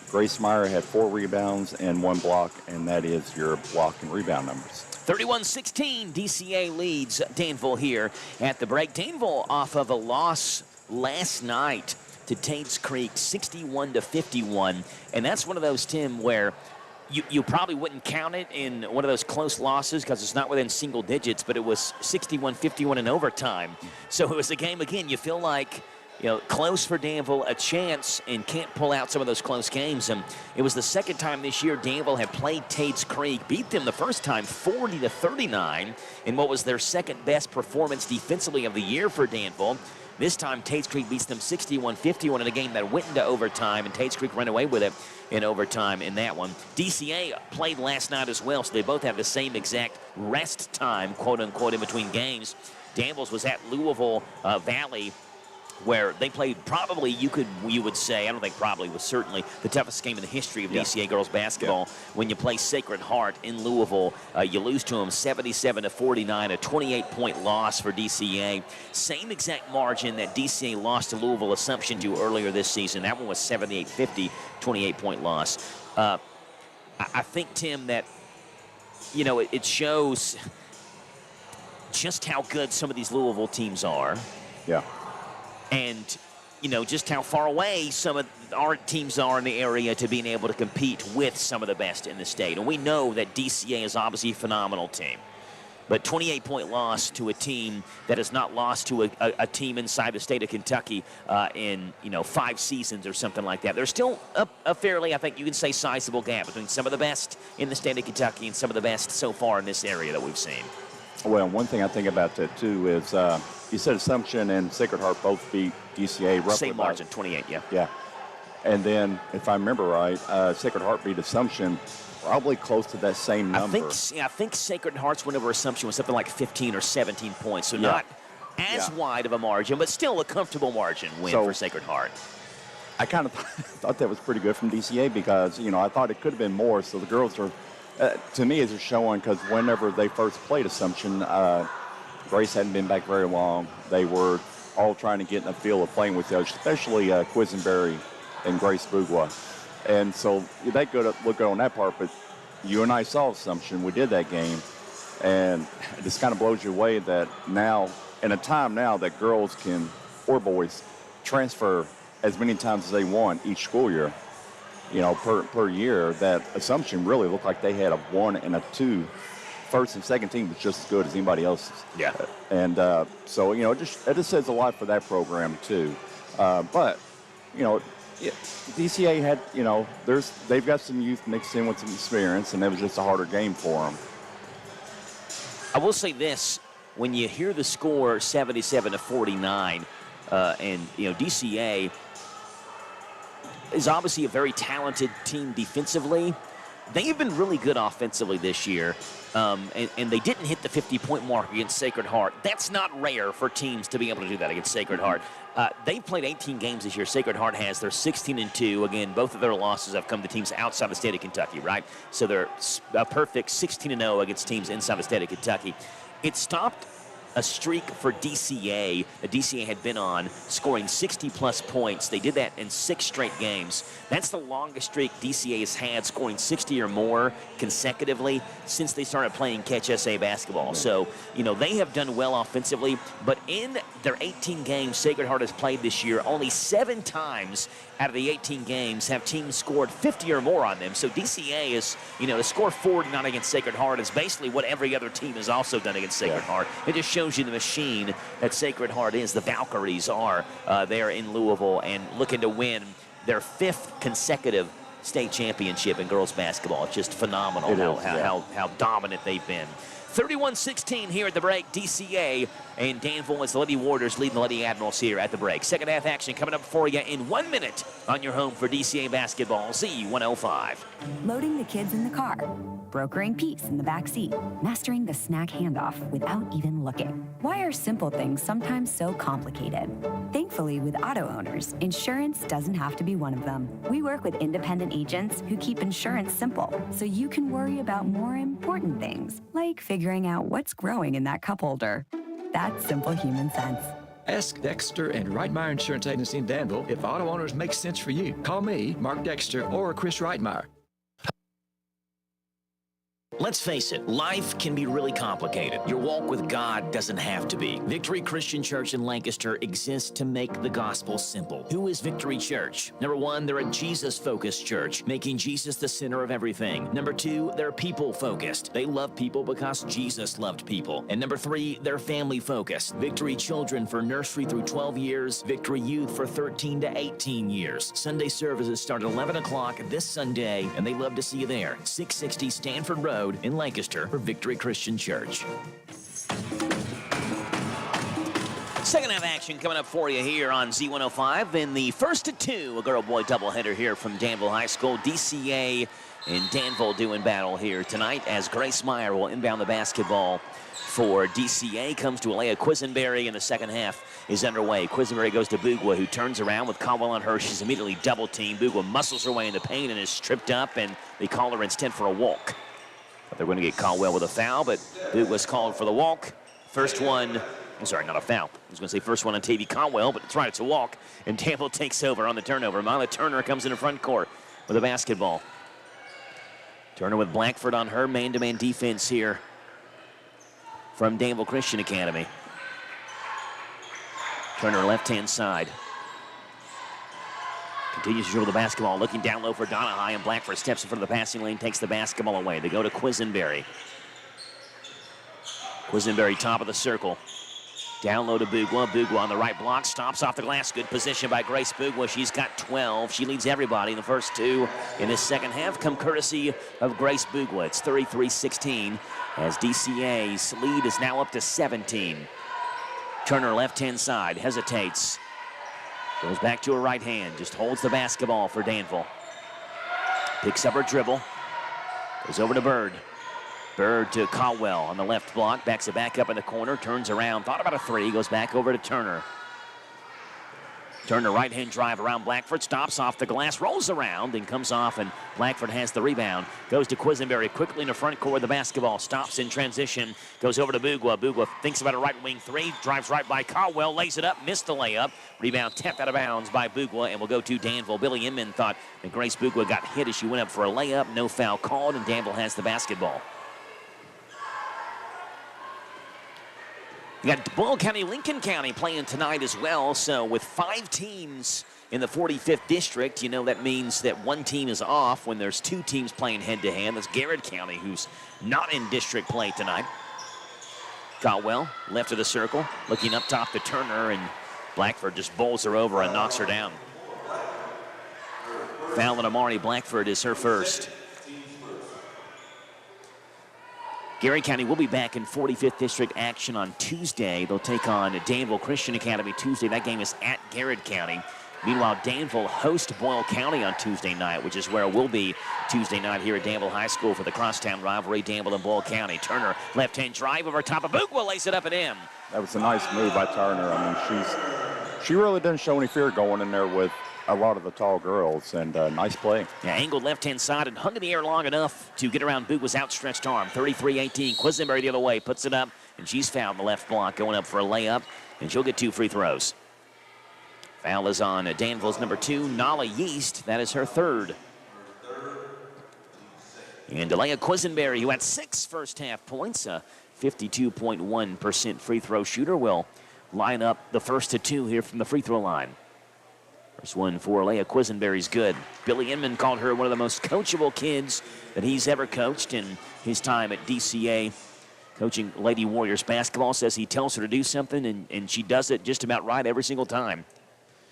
Grace Meyer had 4 rebounds and 1 block, and that is your block and rebound numbers. 31-16, DCA leads Danville here at the break. Danville off of a loss last night to Tate's Creek, 61-51, and that's one of those, Tim, where you probably wouldn't count it in one of those close losses because it's not within single digits, but it was 61-51 in overtime. So it was a game, again, you feel like, close for Danville, a chance, and can't pull out some of those close games. And it was the second time this year Danville had played Tate's Creek, beat them the first time 40-39 in what was their second best performance defensively of the year for Danville. This time, Tate's Creek beats them 61-51 in a game that went into overtime, and Tate's Creek ran away with it in overtime in that one. DCA played last night as well, so they both have the same exact rest time, quote-unquote, in between games. Danville's was at Louisville Valley, where they played probably, you would say, I don't think probably, was certainly the toughest game in the history of DCA girls basketball. When you play Sacred Heart in Louisville, you lose to them 77-49, a 28-point loss for DCA. Same exact margin that DCA lost to Louisville Assumption to earlier this season. That one was 78-50, 28-point loss. I think, Tim, that, it shows just how good some of these Louisville teams are. Yeah. And, just how far away some of our teams are in the area to being able to compete with some of the best in the state. And we know that DCA is obviously a phenomenal team. But 28-point loss to a team that has not lost to a team inside the state of Kentucky in, 5 seasons or something like that. There's still a fairly, I think you can say, sizable gap between some of the best in the state of Kentucky and some of the best so far in this area that we've seen. Well, one thing I think about that, too, is you said Assumption and Sacred Heart both beat DCA roughly. Same margin, 28, yeah. Yeah. And then, if I remember right, Sacred Heart beat Assumption probably close to that same number. I think Sacred Heart's win over Assumption was something like 15 or 17 points, so not as wide of a margin, but still a comfortable margin win for Sacred Heart. I kind of thought that was pretty good from DCA because, I thought it could have been more, so the girls are, to me, it's showing because whenever they first played Assumption, Grace hadn't been back very long. They were all trying to get in the feel of playing with each other, especially Quisenberry and Grace Buchwa. And so that look good on that part, but you and I saw Assumption. We did that game, and it just kind of blows you away that now, in a time now that girls can, or boys, transfer as many times as they want each school year, per year, that Assumption really looked like they had a 1 and a 2. First and second team was just as good as anybody else's. Yeah. And so, it just says a lot for that program, too. But, DCA had, they've got some youth mixed in with some experience, and it was just a harder game for them. I will say this, when you hear the score 77-49, and, DCA is obviously a very talented team defensively. They have been really good offensively this year, and they didn't hit the 50-point mark against Sacred Heart. That's not rare for teams to be able to do that against Sacred Heart. They've played 18 games this year. Sacred Heart has. They're 16-2. Again, both of their losses have come to teams outside the state of Kentucky, right? So they're a perfect 16-0 against teams inside the state of Kentucky. It stopped a streak for DCA that DCA had been on, scoring 60-plus points. They did that in 6 straight games. That's the longest streak DCA has had, scoring 60 or more consecutively since they started playing Catch SA basketball. So, they have done well offensively, but in their 18 games Sacred Heart has played this year, only 7 times out of the 18 games have teams scored 50 or more on them. So DCA is, to score 49 against Sacred Heart is basically what every other team has also done against Sacred Heart. It just shows shows you the machine that Sacred Heart is. The Valkyries are there in Louisville and looking to win their 5th consecutive state championship in girls basketball. It's just phenomenal how dominant they've been. 31-16 here at the break. DCA and Danville as the Lady Warders leading the Lady Admirals here at the break. Second half action coming up for you in 1 minute on your home for DCA basketball, Z105. Loading the kids in the car, brokering peace in the back seat, mastering the snack handoff without even looking. Why are simple things sometimes so complicated? Thankfully, with auto owners, insurance doesn't have to be one of them. We work with independent agents who keep insurance simple, so you can worry about more important things, like figuring out what's growing in that cup holder. That's simple human sense. Ask Dexter and Reitmeyer Insurance Agency in Danville if auto owners make sense for you. Call me, Mark Dexter, or Chris Reitmeyer. Let's face it, life can be really complicated. Your walk with God doesn't have to be. Victory Christian Church in Lancaster exists to make the gospel simple. Who is Victory Church? Number 1, they're a Jesus-focused church, making Jesus the center of everything. Number 2, they're people-focused. They love people because Jesus loved people. And number 3, they're family-focused. Victory Children for nursery through 12 years, Victory Youth for 13 to 18 years. Sunday services start at 11 o'clock this Sunday, and they love to see you there. 660 Stanford Road in Lancaster for Victory Christian Church. Second half action coming up for you here on Z105. In the first of 2, a girl-boy doubleheader here from Danville High School. DCA and Danville doing battle here tonight as Grace Meyer will inbound the basketball for DCA. Comes to Alea Quisenberry, and the second half is underway. Quisenberry goes to Bugwa, who turns around with Caldwell on her. She's immediately double-teamed. Bugwa muscles her way in the paint and is tripped up, and they call her instead for a walk. They're going to get Caldwell with a foul, but Boot was called for the walk. First one, I'm sorry, not a foul. I was going to say first one on Tavy Caldwell, but it's right, it's a walk. And Danville takes over on the turnover. Mila Turner comes in the front court with a basketball. Turner with Blackford on her, man-to-man defense here from Danville Christian Academy. Turner left-hand side. Continues to dribble the basketball, looking down low for Donahue, and Blackford steps in front of the passing lane, takes the basketball away. They go to Quisenberry. Quisenberry, top of the circle. Down low to Bugwa. Bugwa on the right block, stops off the glass. Good position by Grace Bugwa. She's got 12. She leads everybody in the first 2 in this second half, come courtesy of Grace Bugwa. It's 33-16 as DCA's lead is now up to 17. Turner, left-hand side, hesitates. Goes back to her right hand, just holds the basketball for Danville. Picks up her dribble, goes over to Bird. Bird to Caldwell on the left block, backs it back up in the corner, turns around, thought about a 3, goes back over to Turner. Turner right-hand drive around Blackford, stops off the glass, rolls around, and comes off, and Blackford has the rebound. Goes to Quisenberry quickly in the front court of the basketball, stops in transition, goes over to Bugwa. Bugwa thinks about a right wing 3, drives right by Caldwell, lays it up, missed the layup. Rebound tapped out of bounds by Bugwa, and will go to Danville. Billy Inman thought that Grace Bugwa got hit as she went up for a layup. No foul called, and Danville has the basketball. You got Boyle County, Lincoln County playing tonight as well. So with 5 teams in the 45th district, you know that means that one team is off when there's 2 teams playing head-to-head. That's Garrett County, who's not in district play tonight. Caldwell, left of the circle, looking up top to Turner, and Blackford just bowls her over and knocks her down. Foul on Amari Blackford is her first. Gary County will be back in 45th District action on Tuesday. They'll take on Danville Christian Academy Tuesday. That game is at Garrett County. Meanwhile, Danville hosts Boyle County on Tuesday night, which is where we'll be Tuesday night here at Danville High School for the crosstown rivalry, Danville and Boyle County. Turner, left-hand drive over top of Bugwa, lays it up and in. That was a nice move by Turner. I mean, she really didn't show any fear going in there with a lot of the tall girls, and nice play. Yeah, angled left-hand side and hung in the air long enough to get around Bugwa's outstretched arm. 33-18, Quisenberry the other way, puts it up, and she's fouled in the left block, going up for a layup, and she'll get 2 free throws. Foul is on Danville's number 2, Nala Yeast. That is her 3rd. And Delia Quisenberry, who had 6 first-half points, a 52.1% free throw shooter, will line up the first of 2 here from the free throw line. First one for Leia Quisenberry's good. Billy Inman called her one of the most coachable kids that he's ever coached in his time at DCA coaching Lady Warriors basketball, says he tells her to do something, and she does it just about right every single time.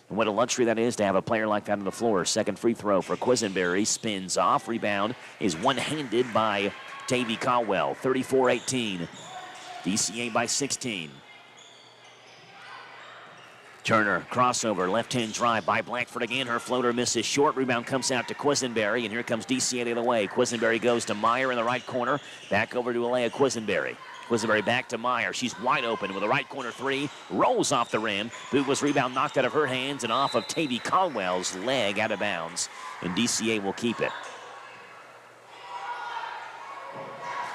And what a luxury that is to have a player like that on the floor. Second free throw for Quisenberry. Spins off. Rebound is one-handed by Tavy Caldwell. 34-18. DCA by 16. Turner, crossover, left-hand drive by Blackford again. Her floater misses short. Rebound comes out to Quisenberry, and here comes DCA the other way. Quisenberry goes to Meyer in the right corner. Back over to Alea Quisenberry. Quisenberry back to Meyer. She's wide open with a right corner three. Rolls off the rim. Bugwa's rebound knocked out of her hands and off of Tavy Caldwell's leg out of bounds. And DCA will keep it.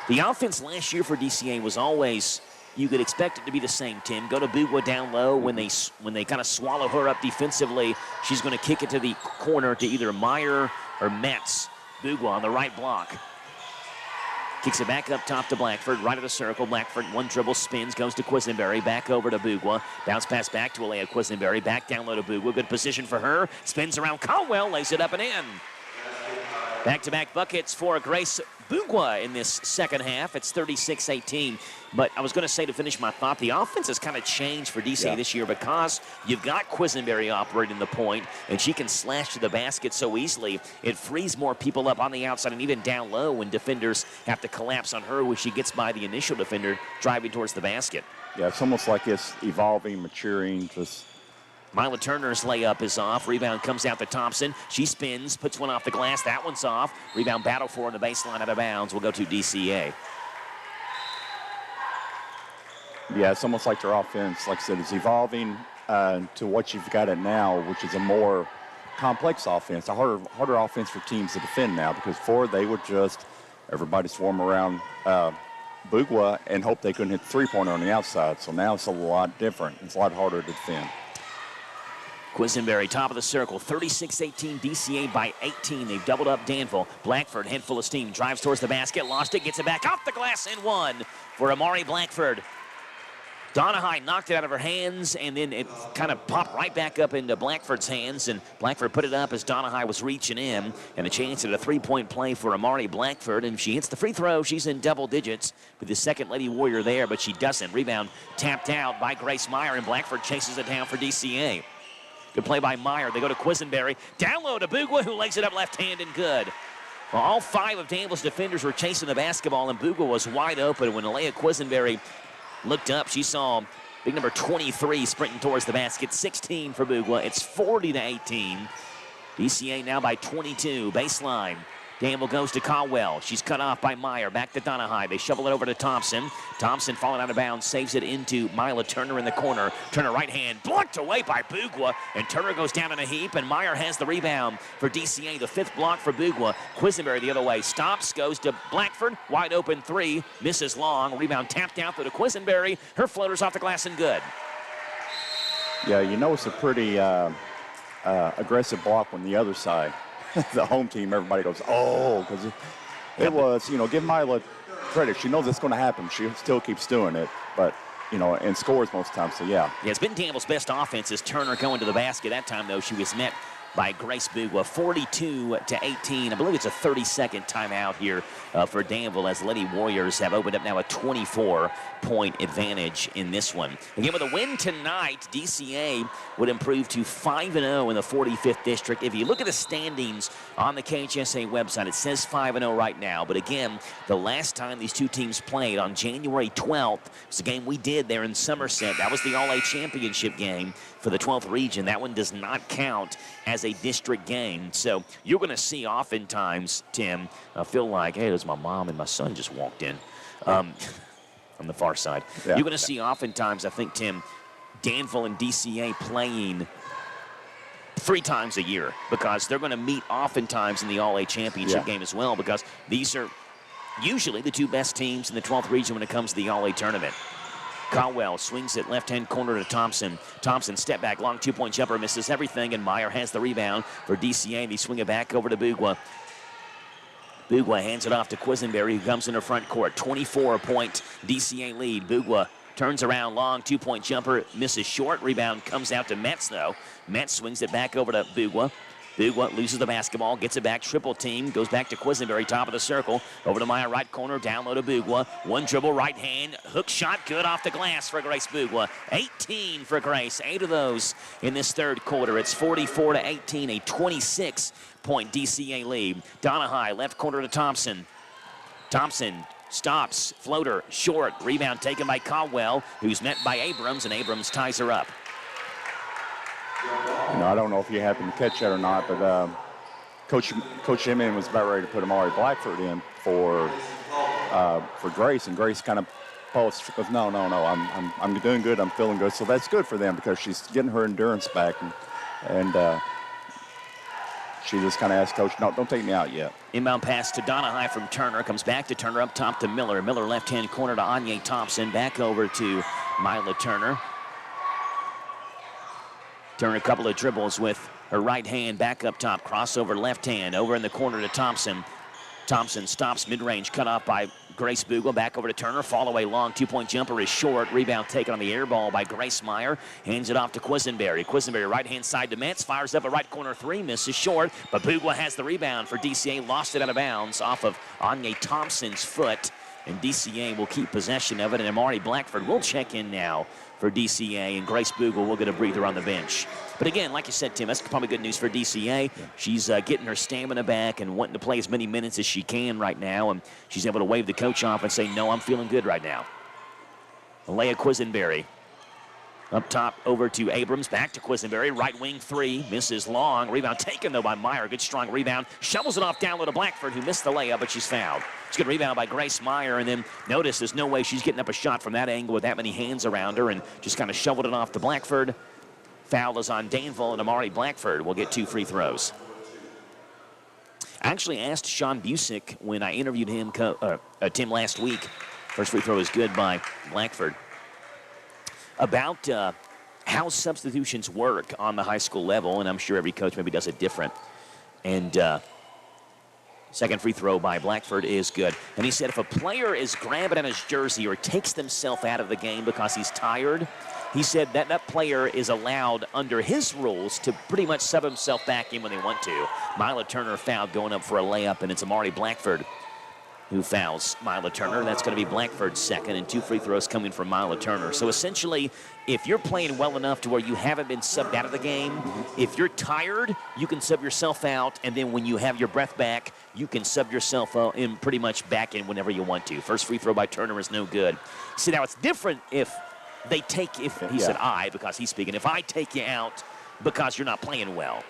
The offense last year for DCA was always, you could expect it to be the same, Tim. Go to Bugwa down low. When they kind of swallow her up defensively, she's going to kick it to the corner to either Meyer or Metz. Bugwa on the right block. Kicks it back up top to Blackford, right of the circle. Blackford, one dribble, spins, goes to Quisenberry, back over to Bugwa. Bounce pass back to Alea Quisenberry, back down low to Bugwa. Good position for her. Spins around Caldwell, lays it up and in. Back-to-back buckets for Grace Bugwa in this second half. It's 36-18. But I was going to say, to finish my thought, the offense has kind of changed for DCA this year because you've got Quisenberry operating the point, and she can slash to the basket so easily. It frees more people up on the outside and even down low when defenders have to collapse on her when she gets by the initial defender driving towards the basket. Yeah, it's almost like it's evolving, maturing, just... Mila Turner's layup is off. Rebound comes out to Thompson. She spins, puts one off the glass. That one's off. Rebound battle for on the baseline out of bounds. We'll go to DCA. Yeah, it's almost like their offense, like I said, is evolving to what you've got it now, which is a more complex offense, a harder offense for teams to defend now, because before they would just, everybody swarm around Bugwa and hope they couldn't hit the three-pointer on the outside. So now it's a lot different. It's a lot harder to defend. Quisenberry, top of the circle, 36-18, DCA by 18. They've doubled up Danville. Blackford, head full of steam, drives towards the basket, lost it, gets it back off the glass and one for Amari Blackford. Donahue knocked it out of her hands, and then it kind of popped right back up into Blackford's hands, and Blackford put it up as Donahue was reaching in, and a chance at a three-point play for Amari Blackford, and if she hits the free throw, she's in double digits with the second Lady Warrior there, but she doesn't. Rebound tapped out by Grace Meyer, and Blackford chases it down for DCA. Good play by Meyer. They go to Quisenberry. Down low to Bugwa, who lays it up left hand and good. Well, all five of Danville's defenders were chasing the basketball, and Bugwa was wide open. When Alea Quisenberry looked up, she saw big number 23 sprinting towards the basket. 16 for Bugwa. It's 40-18. DCA now by 22. Baseline. Danville goes to Caldwell. She's cut off by Meyer. Back to Donahue. They shovel it over to Thompson. Thompson falling out of bounds. Saves it into Mila Turner in the corner. Turner right hand. Blocked away by Bugwa. And Turner goes down in a heap. And Meyer has the rebound for DCA. The fifth block for Bugwa. Quisenberry the other way. Stops. Goes to Blackford. Wide open three. Misses long. Rebound tapped out to Quisenberry. Her floater's off the glass and good. Yeah, you know it's a pretty aggressive block on the other side. The home team, everybody goes, oh, because it was, give Mila credit. She knows it's going to happen. She still keeps doing it, but, and scores most times, so yeah. Yeah, it's been Danville's best offense as Turner going to the basket. That time, though, she was met by Grace Bugwa, 42-18. I believe it's a 30-second timeout here for Danville as Lady Warriors have opened up now a 24-point advantage in this one. Again, with a win tonight, DCA would improve to 5-0 in the 45th district. If you look at the standings on the KHSA website, it says 5-0 right now. But again, the last time these two teams played on January 12th was a game we did there in Somerset. That was the All-A Championship game for the 12th region. That one does not count as a district game. So you're going to see oftentimes, Tim, I feel like, hey, there's my mom and my son just walked in on the far side. Yeah. You're going to see oftentimes, I think, Tim, Danville and DCA playing 3 times a year because they're going to meet oftentimes in the All-A Championship game as well, because these are usually the two best teams in the 12th region when it comes to the All-A tournament. Caldwell swings it left-hand corner to Thompson. Thompson, step back, long two-point jumper, misses everything, and Meyer has the rebound for DCA. They swing it back over to Bugwa. Bugwa hands it off to Quisenberry, who comes in her front court. 24-point DCA lead. Bugwa turns around, long two-point jumper, misses short. Rebound comes out to Metz, though. Metz swings it back over to Bugwa. Bugwa loses the basketball, gets it back, triple team, goes back to Quisenberry, top of the circle. Over to Meyer, right corner, down low to Bugwa. One dribble, right hand, hook shot, good off the glass for Grace Bugwa. 18 for Grace, 8 of those in this third quarter. It's 44-18, a 26-point DCA lead. Donahue, left corner to Thompson. Thompson stops, floater, short, rebound taken by Caldwell, who's met by Abrams, and Abrams ties her up. I don't know if you happened to catch that or not, but Coach Hemman was about ready to put Amari Blackford in for Grace, and Grace kind of paused. She goes, no, I'm doing good, I'm feeling good. So that's good for them because she's getting her endurance back, and she just kind of asked Coach, no, don't take me out yet. Inbound pass to Donahue from Turner. Comes back to Turner, up top to Miller. Miller left-hand corner to Anya Thompson. Back over to Mila Turner. Turner a couple of dribbles with her right hand back up top. Crossover left hand. Over in the corner to Thompson. Thompson stops mid-range. Cut off by Grace Bugwa. Back over to Turner. Fall away long. Two-point jumper is short. Rebound taken on the air ball by Grace Meyer. Hands it off to Quisenberry. Quisenberry right-hand side to Metz. Fires up a right corner three. Misses short. But Bugwa has the rebound for DCA. Lost it out of bounds off of Anya Thompson's foot. And DCA will keep possession of it. And Amari Blackford will check in now for DCA. And Grace Bugwa will get a breather on the bench. But again, like you said, Tim, that's probably good news for DCA. Yeah. She's getting her stamina back and wanting to play as many minutes as she can right now. And she's able to wave the coach off and say, no, I'm feeling good right now. Alea Quisenberry. Up top over to Abrams. Back to Quisenberry. Right wing three. Misses long. Rebound taken, though, by Meyer. Good strong rebound. Shovels it off down low to Blackford, who missed the layup, but she's fouled. It's a good rebound by Grace Meyer. And then notice there's no way she's getting up a shot from that angle with that many hands around her, and just kind of shoveled it off to Blackford. Foul is on Danville, and Amari Blackford will get 2 free throws. I actually asked Sean Busick when I interviewed him, Tim, last week. First free throw is good by Blackford. About how substitutions work on the high school level, and I'm sure every coach maybe does it different. And second free throw by Blackford is good. And he said if a player is grabbing at his jersey or takes themselves out of the game because he's tired, he said that player is allowed under his rules to pretty much sub himself back in when they want to. Mila Turner fouled going up for a layup, and it's Amari Blackford who fouls Mila Turner. That's going to be Blackford's second, and 2 free throws coming from Mila Turner. So essentially, if you're playing well enough to where you haven't been subbed out of the game, if you're tired, you can sub yourself out, and then when you have your breath back, you can sub yourself in pretty much back in whenever you want to. First free throw by Turner is no good. See, now it's different if they take, he said I, because he's speaking, if I take you out because you're not playing well.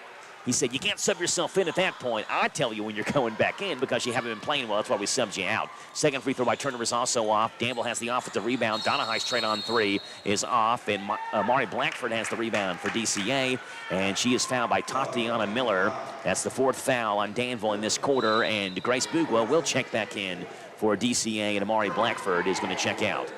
He said, you can't sub yourself in at that point. I tell you when you're going back in because you haven't been playing well. That's why we subbed you out. Second free throw by Turner is also off. Danville has the offensive rebound. Donahue's straight on three is off. And Amari Blackford has the rebound for DCA. And she is fouled by Tatiana Miller. That's the 4th foul on Danville in this quarter. And Grace Bugwa will check back in for DCA. And Amari Blackford is going to check out.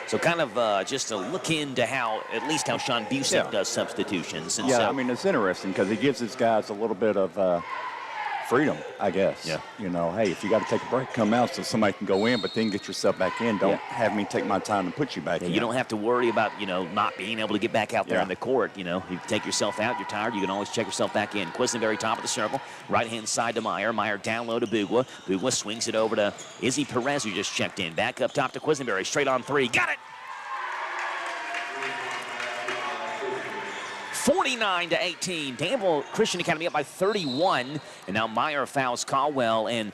So kind of just a look into at least how Sean Busick does substitutions. And I mean, it's interesting because he gives his guys a little bit of freedom, I guess. Yeah. You know, hey, if you got to take a break, come out so somebody can go in, but then get yourself back in. Don't have me take my time and put you back in. You don't have to worry about, not being able to get back out there on the court. You take yourself out, you're tired, you can always check yourself back in. Quisenberry, top of the circle, right-hand side to Meyer. Meyer down low to Bugwa. Bugwa swings it over to Izzy Perez, who just checked in. Back up top to Quisenberry, straight on three. Got it! 49-18. Danville Christian Academy up by 31. And now Meyer fouls Caldwell. And,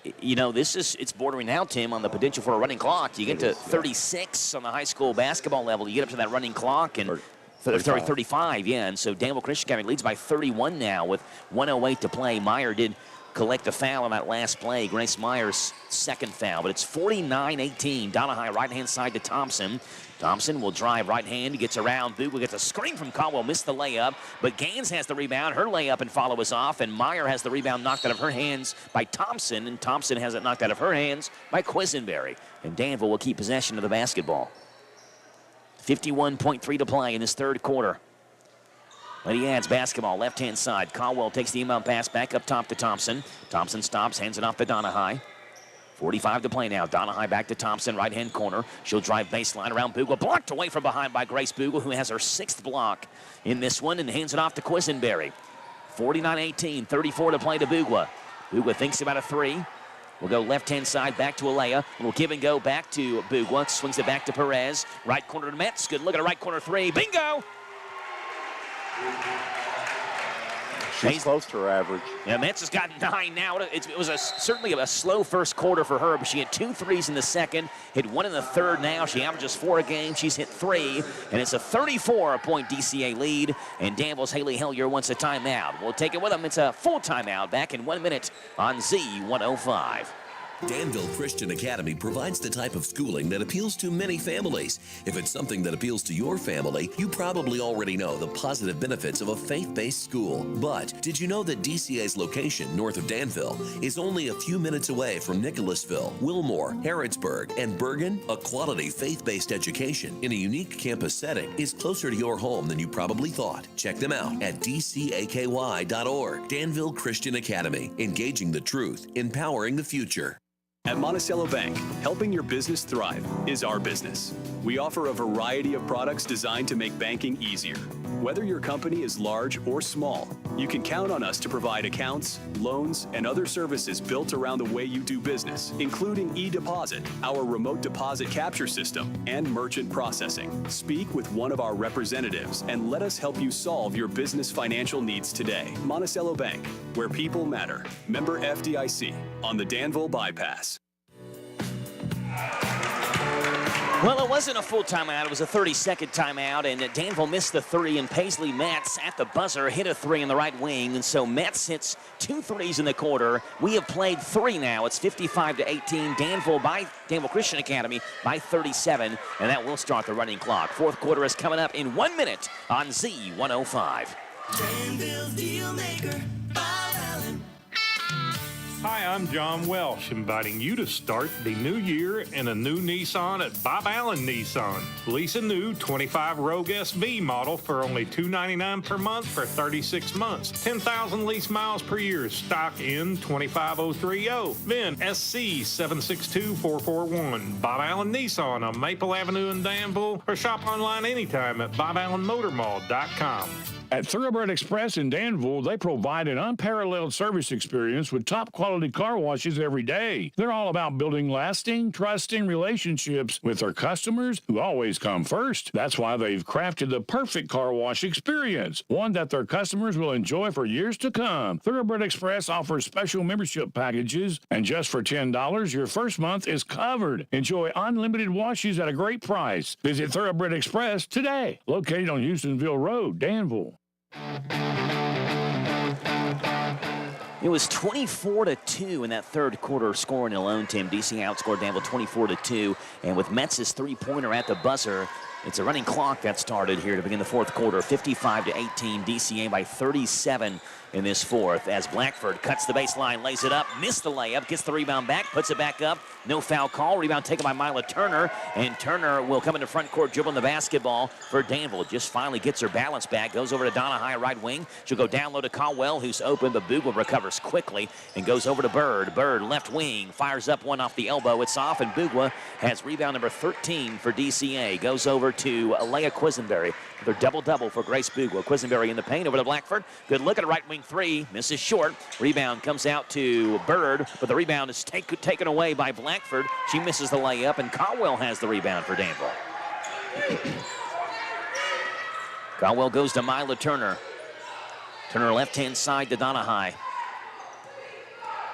it's bordering now, Tim, on the potential for a running clock. You get to 36 on the high school basketball level. You get up to that running clock. And 35, yeah. And so Danville Christian Academy leads by 31 now with 1:08 to play. Meyer did collect a foul on that last play. Grace Meyer's second foul. But it's 49-18. Donahue right-hand side to Thompson. Thompson will drive right hand, gets around. Bugwa gets a screen from Caldwell, missed the layup, but Gaines has the rebound. Her layup and follow is off, and Meyer has the rebound knocked out of her hands by Thompson, and Thompson has it knocked out of her hands by Quisenberry. And Danville will keep possession of the basketball. 51.3 to play in this third quarter. Lady Adds basketball, left-hand side. Caldwell takes the inbound pass back up top to Thompson. Thompson stops, hands it off to Donahue. 45 to play now. Donahue back to Thompson, right-hand corner. She'll drive baseline around Bugler. Blocked away from behind by Grace Bugler, who has her 6th block in this one, and hands it off to Quisenberry. 49-18, 34 to play to Bugler. Bugler thinks about a 3. We'll go left-hand side back to Alea. We'll give and go back to Bugler. Swings it back to Perez. Right corner to Metz. Good look at a right corner 3. Bingo! She's close to her average. Yeah, Metz has got 9 now. It was certainly a slow first quarter for her, but she had 2 threes in the second, hit 1 in the third now. She averages 4 a game. She's hit 3, and it's a 34-point DCA lead, and Danville's Haley Hellier wants a timeout. We'll take it with them. It's a full timeout back in 1 minute on Z105. Danville Christian Academy provides the type of schooling that appeals to many families. If it's something that appeals to your family, you probably already know the positive benefits of a faith-based school. But did you know that DCA's location north of Danville is only a few minutes away from Nicholasville, Wilmore, Harrodsburg, and Bergen? A quality faith-based education in a unique campus setting is closer to your home than you probably thought. Check them out at dcaky.org. Danville Christian Academy, engaging the truth, empowering the future. At Monticello Bank, helping your business thrive is our business. We offer a variety of products designed to make banking easier. Whether your company is large or small, you can count on us to provide accounts, loans, and other services built around the way you do business, including e-deposit, our remote deposit capture system, and merchant processing. Speak with one of our representatives and let us help you solve your business financial needs today. Monticello Bank, where people matter. Member FDIC on the Danville Bypass. Well, it wasn't a full timeout. It was a 30-second timeout, and Danville missed the 3, and Paisley Metz at the buzzer hit a 3 in the right wing, and so Metz hits 2 threes in the quarter. We have played 3 now. It's 55-18. Danville Christian Academy by 37, and that will start the running clock. Fourth quarter is coming up in 1 minute on Z105. Danville's Deal Maker, Bob Allen. Hi, I'm John Welsh, inviting you to start the new year in a new Nissan at Bob Allen Nissan. Lease a new 25 Rogue SV model for only $299 per month for 36 months. 10,000 lease miles per year. Stock in 25030. VIN SC 762441. Bob Allen Nissan on Maple Avenue in Danville, or shop online anytime at BobAllenMotorMall.com. At Thoroughbred Express in Danville, they provide an unparalleled service experience with top-quality car washes every day. They're all about building lasting, trusting relationships with their customers who always come first. That's why they've crafted the perfect car wash experience, one that their customers will enjoy for years to come. Thoroughbred Express offers special membership packages, and just for $10, your first month is covered. Enjoy unlimited washes at a great price. Visit Thoroughbred Express today, located on Houstonville Road, Danville. It was 24-2 in that third quarter scoring alone, Tim. DC outscored Danville 24-2, and with Metz's three-pointer at the buzzer, it's a running clock that started here to begin the fourth quarter. 55-18, DCA by 37 in this fourth as Blackford cuts the baseline, lays it up, missed the layup, gets the rebound back, puts it back up. No foul call. Rebound taken by Mila Turner, and Turner will come into front court dribbling the basketball for Danville. Just finally gets her balance back, goes over to Donahue, right wing. She'll go down low to Caldwell, who's open, but Bugler recovers quickly and goes over to Bird. Bird, left wing, fires up one off the elbow. It's off, and Bugler has rebound number 13 for DCA. Goes over to Leah Quisenberry. They're double-double for Grace Bugler. Quisenberry in the paint over to Blackford. Good look at a right wing 3. Misses short. Rebound comes out to Bird, but the rebound is taken away by Blackford. She misses the layup, and Caldwell has the rebound for Danville. Caldwell goes to Mila Turner. Turner left-hand side to Donahue.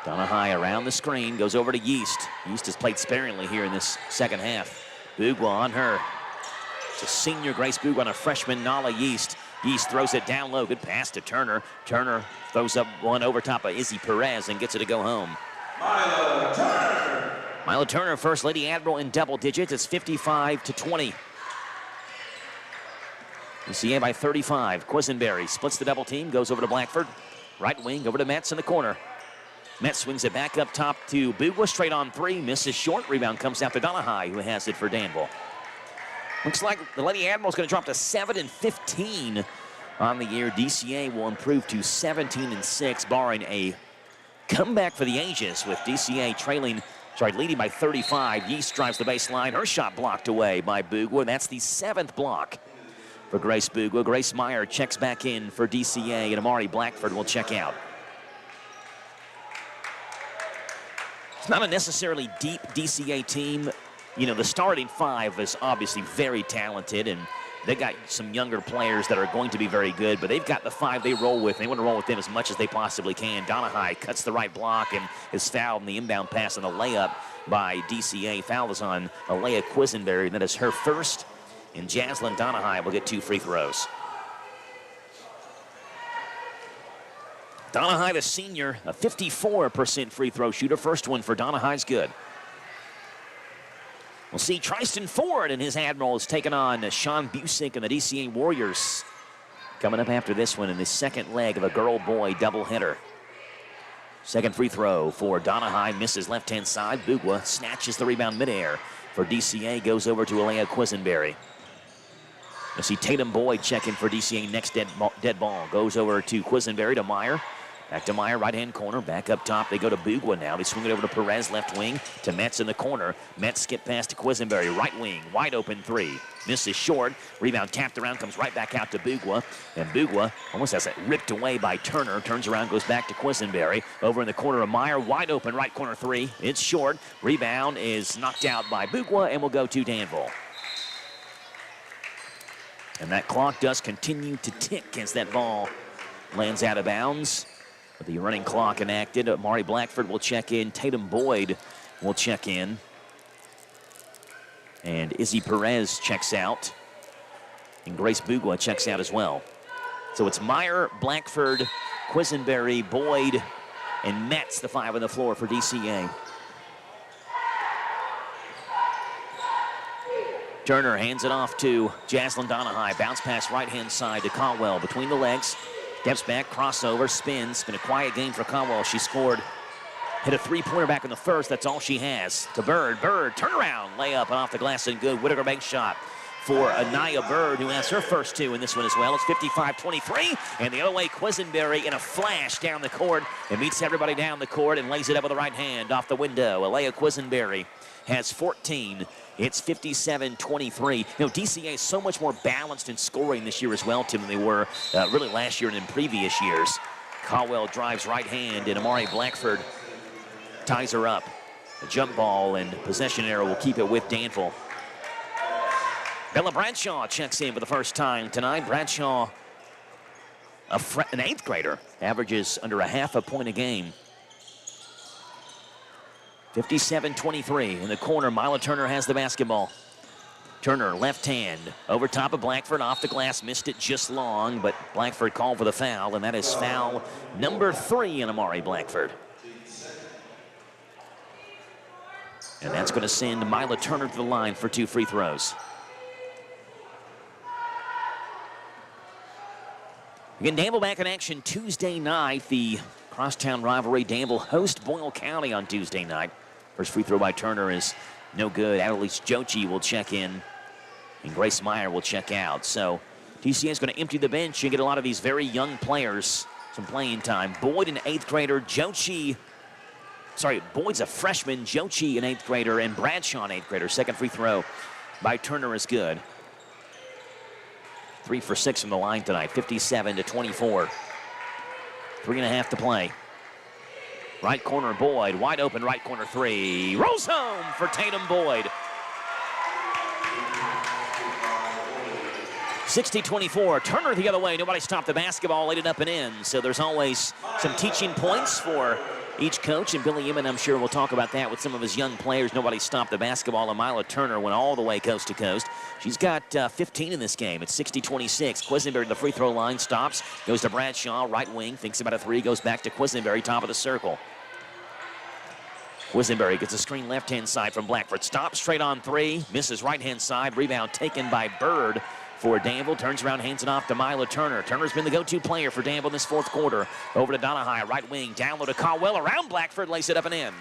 Donahue around the screen, goes over to Yeast. Yeast has played sparingly here in this second half. Bugler on her. It's a senior Grace Bugler on a freshman Nala Yeast. Yeast throws it down low. Good pass to Turner. Turner throws up one over top of Izzy Perez and gets it to go home. Mila Turner. Mila Turner, First Lady Admiral in double digits. It's 55-20. DCA by 35. Quisenberry splits the double team, goes over to Blackford. Right wing, over to Metz in the corner. Metz swings it back up top to Bugler, straight on 3. Misses short. Rebound comes out to Donahue, who has it for Danville. Looks like the Lady Admiral's going to drop to 7-15 on the year. DCA will improve to 17-6, barring a comeback for the Aegis, with DCA trailing leading by 35. Yeast drives the baseline. Her shot blocked away by Bugwa. That's the 7th block for Grace Bugwa. Grace Meyer checks back in for DCA, and Amari Blackford will check out. It's not a necessarily deep DCA team. You know, the starting 5 is obviously very talented, and they got some younger players that are going to be very good, but they've got the 5 they roll with. They want to roll with them as much as they possibly can. Donahue cuts the right block and is fouled in the inbound pass on the layup by DCA. Foul is on Alea Quisenberry. That is her first, and Jaslyn Donahue will get 2 free throws. Donahue, the senior, a 54% free throw shooter. First one for Donahue's good. We'll see Tristan Ford and his Admiral is taking on Sean Busick and the DCA Warriors. Coming up after this one in the second leg of a girl-boy doubleheader. Second free throw for Donahue, misses left-hand side. Bugwa snatches the rebound midair for DCA, goes over to Alea Quisenberry. You'll see Tatum Boyd checking for DCA next dead ball. Goes over to Quisenberry to Meyer. Back to Meyer, right-hand corner. Back up top, they go to Bugwa now. They swing it over to Perez, left wing, to Metz in the corner. Metz skip pass to Quisenberry, right wing, wide open 3. Misses short. Rebound tapped around, comes right back out to Bugwa. And Bugwa almost has it ripped away by Turner. Turns around, goes back to Quisenberry. Over in the corner of Meyer, wide open, right corner 3. It's short. Rebound is knocked out by Bugwa and will go to Danville. And that clock does continue to tick as that ball lands out of bounds. With the running clock enacted, Amari Blackford will check in. Tatum Boyd will check in. And Izzy Perez checks out. And Grace Bugwa checks out as well. So it's Meyer, Blackford, Quisenberry, Boyd, and Metz, the 5 on the floor for DCA. Turner hands it off to Jaslyn Donahue. Bounce pass right-hand side to Caldwell. Between the legs. Steps back, crossover, spins. It's been a quiet game for Caldwell. She scored, hit a 3-pointer back in the first. That's all she has. To Bird. Bird, turnaround, layup and off the glass and good. Whitaker bank shot for Anaya Bird, who has her first 2 in this one as well. It's 55-23. And the other way, Quisenberry in a flash down the court and meets everybody down the court and lays it up with the right hand off the window. Alea Quisenberry has 14. It's 57-23. You know, DCA is so much more balanced in scoring this year as well, Tim, than they were really last year and in previous years. Caldwell drives right hand, and Amari Blackford ties her up. A jump ball and possession arrow will keep it with Danville. Bella Bradshaw checks in for the first time tonight. Bradshaw, an 8th grader, averages under a half a point a game. 57-23 in the corner. Mila Turner has the basketball. Turner, left hand, over top of Blackford, off the glass, missed it just long, but Blackford called for the foul, and that is foul number 3 on Amari Blackford. And that's going to send Mila Turner to the line for 2 free throws. Again, Danville back in action Tuesday night. The crosstown rivalry. Danville host Boyle County on Tuesday night. First free throw by Turner is no good. Annalise Jochi will check in, and Grace Meyer will check out. So DCA is going to empty the bench and get a lot of these very young players some playing time. Boyd, an 8th grader. Boyd's a freshman. Jochi, an 8th grader, and Bradshaw, an 8th grader. Second free throw by Turner is good. 3 for 6 from the line tonight. 57-24. 3.5 to play. Right corner, Boyd. Wide open, right corner 3. Rolls home for Tatum Boyd. 60-24. Turner the other way. Nobody stopped the basketball, laid it up and in. So there's always some teaching points for each coach. And Billy Emmett, I'm sure, will talk about that with some of his young players. Nobody stopped the basketball. And Mila Turner went all the way coast to coast. She's got 15 in this game. It's 60-26. Quisenberry to the free throw line, stops, goes to Bradshaw, right wing, thinks about a 3, goes back to Quisenberry, top of the circle. Quisenberry gets a screen left-hand side from Blackford. Stops straight on 3, misses right-hand side. Rebound taken by Bird for Danville. Turns around, hands it off to Mila Turner. Turner's been the go-to player for Danville in this 4th quarter. Over to Donahue, right wing, down low to Caldwell, around Blackford, lays it up and in.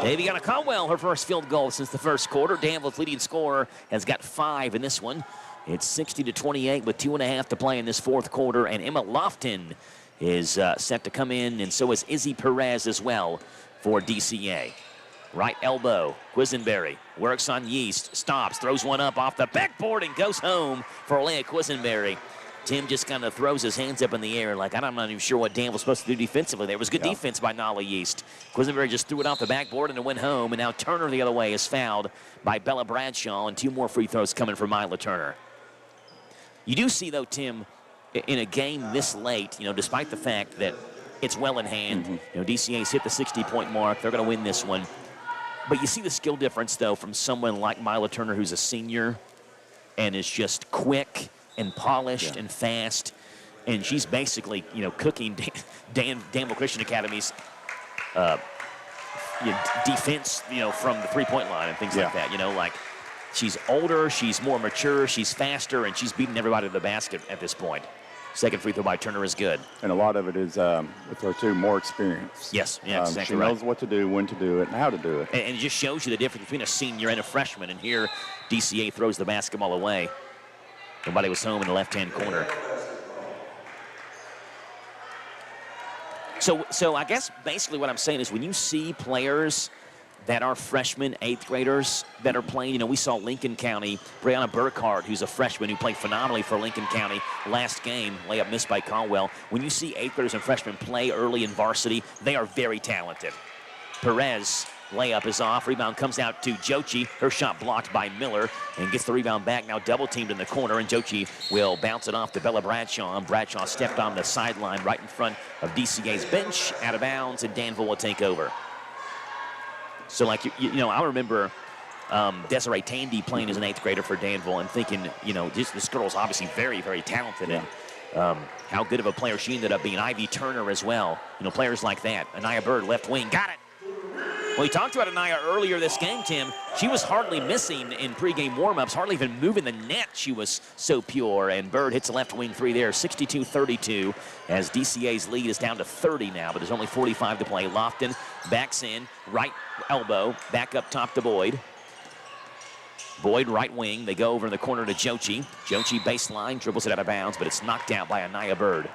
Daviana Caldwell, her first field goal since the first quarter. Danville's leading scorer has got 5 in this one. It's 60-28 with 2.5 to play in this 4th quarter, and Emma Lofton is set to come in, and so is Izzy Perez as well for DCA. Right elbow, Quisenberry works on Yeast, stops, throws one up off the backboard and goes home for Leah Quisenberry. Tim just kind of throws his hands up in the air like, I'm not even sure what Dan was supposed to do defensively. There was good defense by Nala Yeast. Quisenberry just threw it off the backboard and it went home, and now Turner the other way is fouled by Bella Bradshaw, and 2 more free throws coming from Mila Turner. You do see, though, Tim, in a game this late, despite the fact that it's well in hand, DCA's hit the 60-point mark. They're going to win this one. But you see the skill difference, though, from someone like Mila Turner, who's a senior and is just quick and polished and fast. And she's basically, cooking Danville Christian Academy's defense, from the three-point line and things like that. Like she's older, she's more mature, she's faster, and she's beating everybody to the basket at this point. Second free throw by Turner is good. And a lot of it is with her, too, more experience. Yes, exactly she right. knows what to do, when to do it, and how to do it. And it just shows you the difference between a senior and a freshman. And here, DCA throws the basketball away. Nobody was home in the left-hand corner. So I guess basically what I'm saying is when you see players that are freshmen, 8th graders that are playing, we saw Lincoln County, Brianna Burkhardt, who's a freshman who played phenomenally for Lincoln County last game, layup missed by Caldwell. When you see 8th graders and freshmen play early in varsity, they are very talented. Perez, layup is off. Rebound comes out to Jochi. Her shot blocked by Miller and gets the rebound back. Now double teamed in the corner, and Jochi will bounce it off to Bella Bradshaw. And Bradshaw stepped on the sideline right in front of DCA's bench, out of bounds, and Danville will take over. So, like, I remember Desiree Tandy playing as an 8th grader for Danville and thinking, this girl's obviously very, very talented. And how good of a player she ended up being. Ivy Turner as well. Players like that. Anaya Bird, left wing, got it. Well, we talked about Anaya earlier this game, Tim. She was hardly missing in pregame warmups, hardly even moving the net. She was so pure, and Bird hits a left wing 3 there, 62-32, as DCA's lead is down to 30 now, but there's only 45 to play. Lofton backs in, right elbow, back up top to Boyd. Boyd, right wing. They go over in the corner to Jochi. Jochi baseline, dribbles it out of bounds, but it's knocked out by Anaya Bird.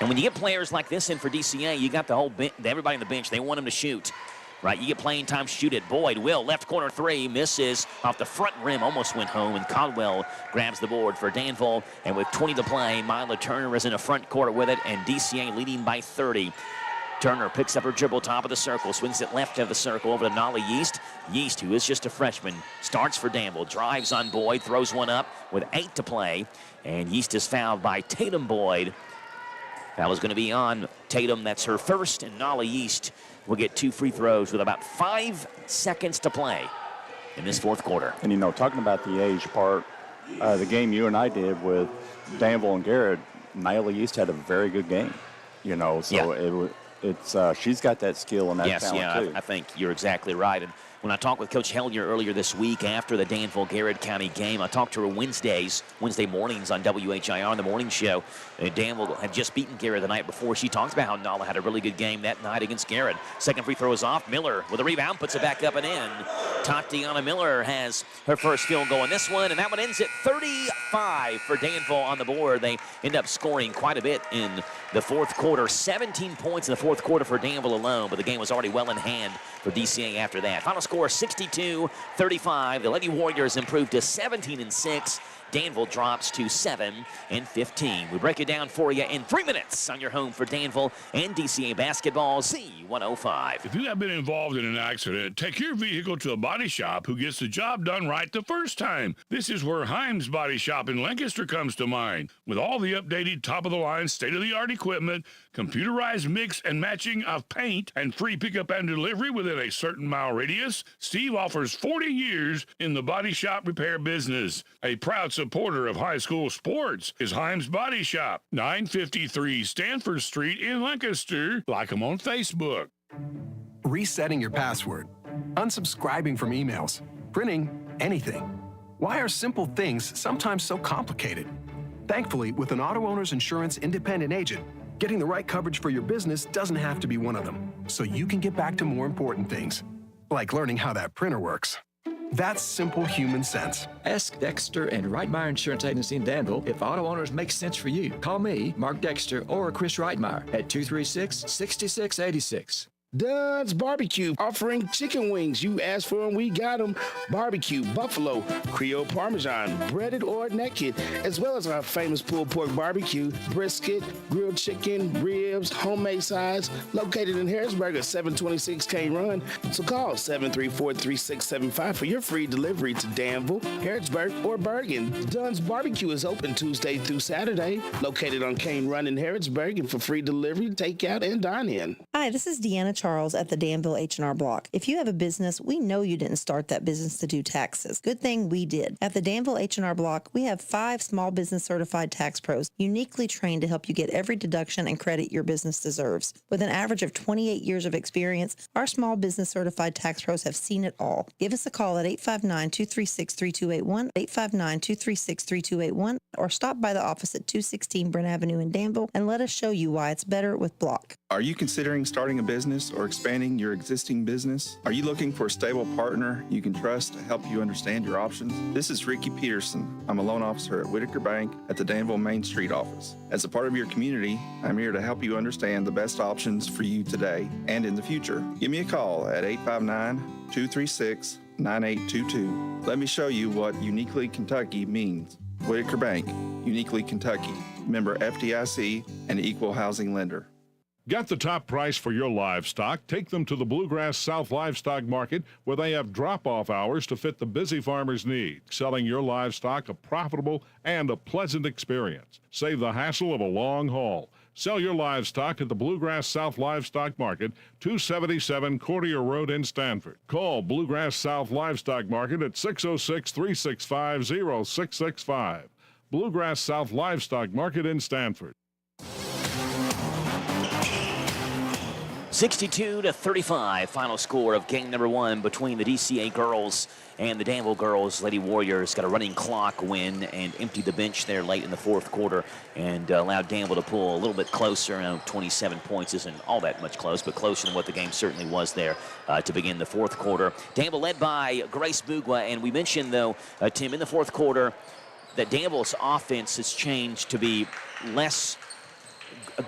And when you get players like this in for DCA, you got the whole everybody on the bench. They want them to shoot, right? You get playing time, shoot it. Boyd will, left corner 3, misses off the front rim, almost went home, and Caldwell grabs the board for Danville. And with 20 to play, Mila Turner is in the front court with it, and DCA leading by 30. Turner picks up her dribble, top of the circle, swings it left of the circle over to Nolly Yeast. Yeast, who is just a freshman, starts for Danville, drives on Boyd, throws one up with 8 to play, and Yeast is fouled by Tatum Boyd. Foul is going to be on Tatum. That's her first, and Nolly Yeast will get 2 free throws with about 5 seconds to play in this fourth quarter. And, talking about the age part, the game you and I did with Danville and Garrett, Nyla Yeast had a very good game, so she's got that skill and that talent, too. I think you're exactly right. And when I talked with Coach Hellier earlier this week after the Danville-Garrett County game, I talked to her Wednesday mornings on WHIR on the morning show. Danville had just beaten Garrett the night before. She talked about how Nala had a really good game that night against Garrett. Second free throw is off. Miller with a rebound, puts it back up and in. Tatiana Miller has her first field goal in this one, and that one ends at 35 for Danville on the board. They end up scoring quite a bit in the fourth quarter. 17 points in the fourth quarter for Danville alone, but the game was already well in hand for DCA after that. Final score 62-35. The Lady Warriors improved to 17-6. Danville drops to 7-15. We break it down for you in 3 minutes on your home for Danville and DCA basketball, Z105. If you have been involved in an accident, take your vehicle to a body shop who gets the job done right the first time. This is where Himes Body Shop in Lancaster comes to mind. With all the updated, top-of-the-line, state-of-the-art equipment, computerized mix and matching of paint, and free pickup and delivery within a certain mile radius, Steve offers 40 years in the body shop repair business. A proud supporter of high school sports is Himes Body Shop, 953 Stanford Street in Lancaster. Like them on Facebook. Resetting your password, unsubscribing from emails, printing anything. Why are simple things sometimes so complicated? Thankfully, with an auto owner's insurance independent agent, getting the right coverage for your business doesn't have to be one of them, so you can get back to more important things, like learning how that printer works. That's simple human sense. Ask Dexter and Reitmeyer Insurance Agency in Danville if auto owners make sense for you. Call me, Mark Dexter, or Chris Reitmeyer at 236-6686. Dunn's Barbecue, offering chicken wings. You asked for them, we got them. Barbecue, buffalo, Creole Parmesan, breaded or naked, as well as our famous pulled pork barbecue, brisket, grilled chicken, ribs, homemade sides, located in Harrisburg at 726 K Run. So call 734-3675 for your free delivery to Danville, Harrisburg, or Bergen. Dunn's Barbecue is open Tuesday through Saturday, located on Cane Run in Harrisburg, and for free delivery, takeout, and dine-in. Hi, this is Deanna Charles at the Danville H&R Block. If you have a business, we know you didn't start that business to do taxes. Good thing we did. At the Danville H&R Block, we have 5 small business certified tax pros uniquely trained to help you get every deduction and credit your business deserves. With an average of 28 years of experience, our small business certified tax pros have seen it all. Give us a call at 859-236-3281, 859-236-3281, or stop by the office at 216 Brent Avenue in Danville and let us show you why it's better with Block. Are you considering starting a business or expanding your existing business? Are you looking for a stable partner you can trust to help you understand your options? This is Ricky Peterson. I'm a loan officer at Whitaker Bank at the Danville Main Street office. As a part of your community, I'm here to help you understand the best options for you today and in the future. Give me a call at 859-236-9822. Let me show you what Uniquely Kentucky means. Whitaker Bank, Uniquely Kentucky, member FDIC, and equal housing lender. Get the top price for your livestock. Take them to the Bluegrass South Livestock Market, where they have drop-off hours to fit the busy farmer's need. Selling your livestock a profitable and a pleasant experience. Save the hassle of a long haul. Sell your livestock at the Bluegrass South Livestock Market, 277 Courtier Road in Stanford. Call Bluegrass South Livestock Market at 606-365-0665. Bluegrass South Livestock Market in Stanford. 62-35, final score of game number 1 between the DCA girls and the Danville girls. Lady Warriors got a running clock win and emptied the bench there late in the 4th quarter and allowed Danville to pull a little bit closer. 27 points isn't all that much close, but closer than what the game certainly was there to begin the 4th quarter. Danville led by Grace Bugwa, and we mentioned, though, Tim, in the 4th quarter that Danville's offense has changed to be less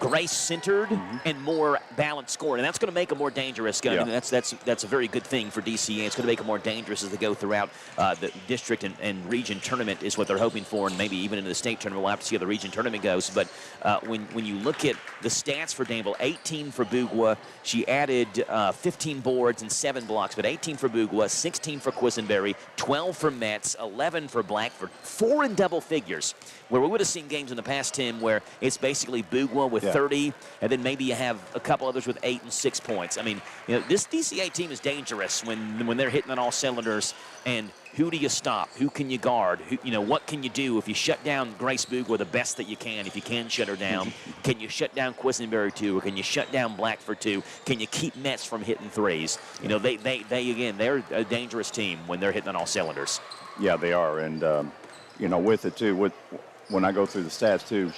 Grace-centered and more balanced scoring, and that's going to make them more dangerous. I mean, that's a very good thing for DCA. It's going to make them more dangerous as they go throughout the district and region tournament is what they're hoping for, and maybe even into the state tournament. We'll have to see how the region tournament goes. But when you look at the stats for Danville, 18 for Bugwa. She added 15 boards and 7 blocks, but 18 for Bugwa, 16 for Quisenberry, 12 for Metz, 11 for Blackford, 4 in double figures, where we would have seen games in the past, Tim, where it's basically Bugwa with 30, and then maybe you have a couple others with 8 and 6 points. I mean, this DCA team is dangerous when they're hitting on all cylinders. And who do you stop? Who can you guard? What can you do if you shut down Grace Bugwa the best that you can? If you can shut her down, can you shut down Quisenberry too, or can you shut down Blackford too? Can you keep Metz from hitting threes? They're a dangerous team when they're hitting on all cylinders. Yeah, they are, and with it too. When I go through the stats too,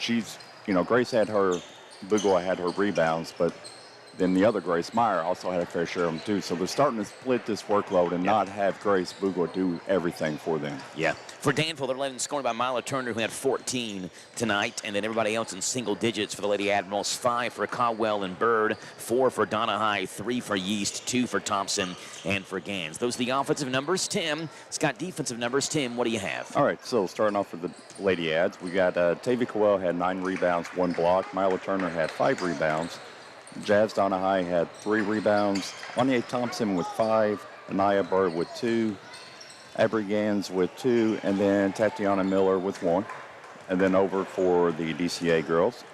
Grace had her. Bugwa had her rebounds, but then the other Grace Meyer also had a fair share of them too. So they're starting to split this workload and not have Grace Bugwa do everything for them. Yeah. For Danville, they're led in scoring by Mila Turner, who had 14 tonight, and then everybody else in single digits for the Lady Admirals. 5 for Caldwell and Bird, 4 for Donahue, 3 for Yeast, 2 for Thompson, and for Gans. Those are the offensive numbers. Tim, it's got defensive numbers. Tim, what do you have? All right, so starting off with the Lady Ads, we got Tavia Cowell had 9 rebounds, 1 block. Mila Turner had 5 rebounds. Jazz Donahue had 3 rebounds. Wanye Thompson with 5. Anaya Bird with 2. Abry Gans with 2. And then Tatiana Miller with 1. And then over for the DCA girls,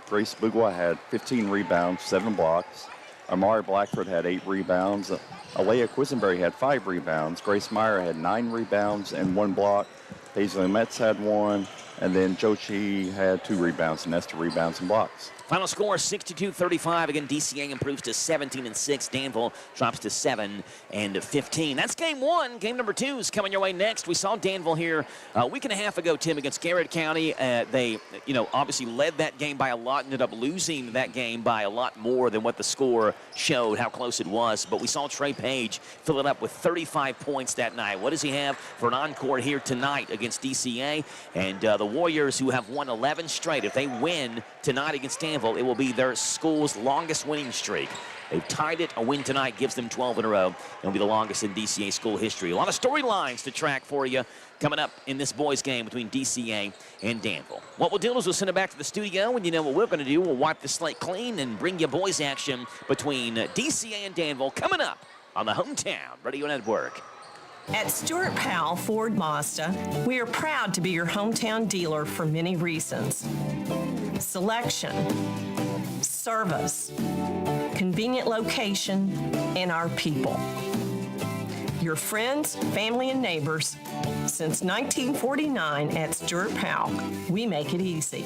Grace Bugwa had 15 rebounds, 7 blocks. Amari Blackford had 8 rebounds. Alea Quisenberry had 5 rebounds. Grace Meyer had 9 rebounds and 1 block. Paisley Metz had 1. And then Jochi had 2 rebounds, and that's 2 rebounds and blocks. Final score 62-35. Again, DCA improves to 17-6. Danville drops to 7-15. That's game 1. Game number 2 is coming your way next. We saw Danville here a week and a half ago, Tim, against Garrett County. They, obviously led that game by a lot, ended up losing that game by a lot more than what the score showed, how close it was. But we saw Trey Page fill it up with 35 points that night. What does he have for an encore here tonight against DCA? And the Warriors, who have won 11 straight, if they win tonight against Danville, it will be their school's longest winning streak. They've tied it. A win tonight gives them 12 in a row. It'll be the longest in DCA school history. A lot of storylines to track for you coming up in this boys game between DCA and Danville. What we'll do is we'll send it back to the studio, and you know what we're going to do. We'll wipe the slate clean and bring you boys action between DCA and Danville coming up on the Hometown Radio Network. At Stuart Powell Ford Mazda, we are proud to be your hometown dealer for many reasons. Selection, service, convenient location, and our people. Your friends, family, and neighbors. Since 1949 at Stuart Powell, we make it easy.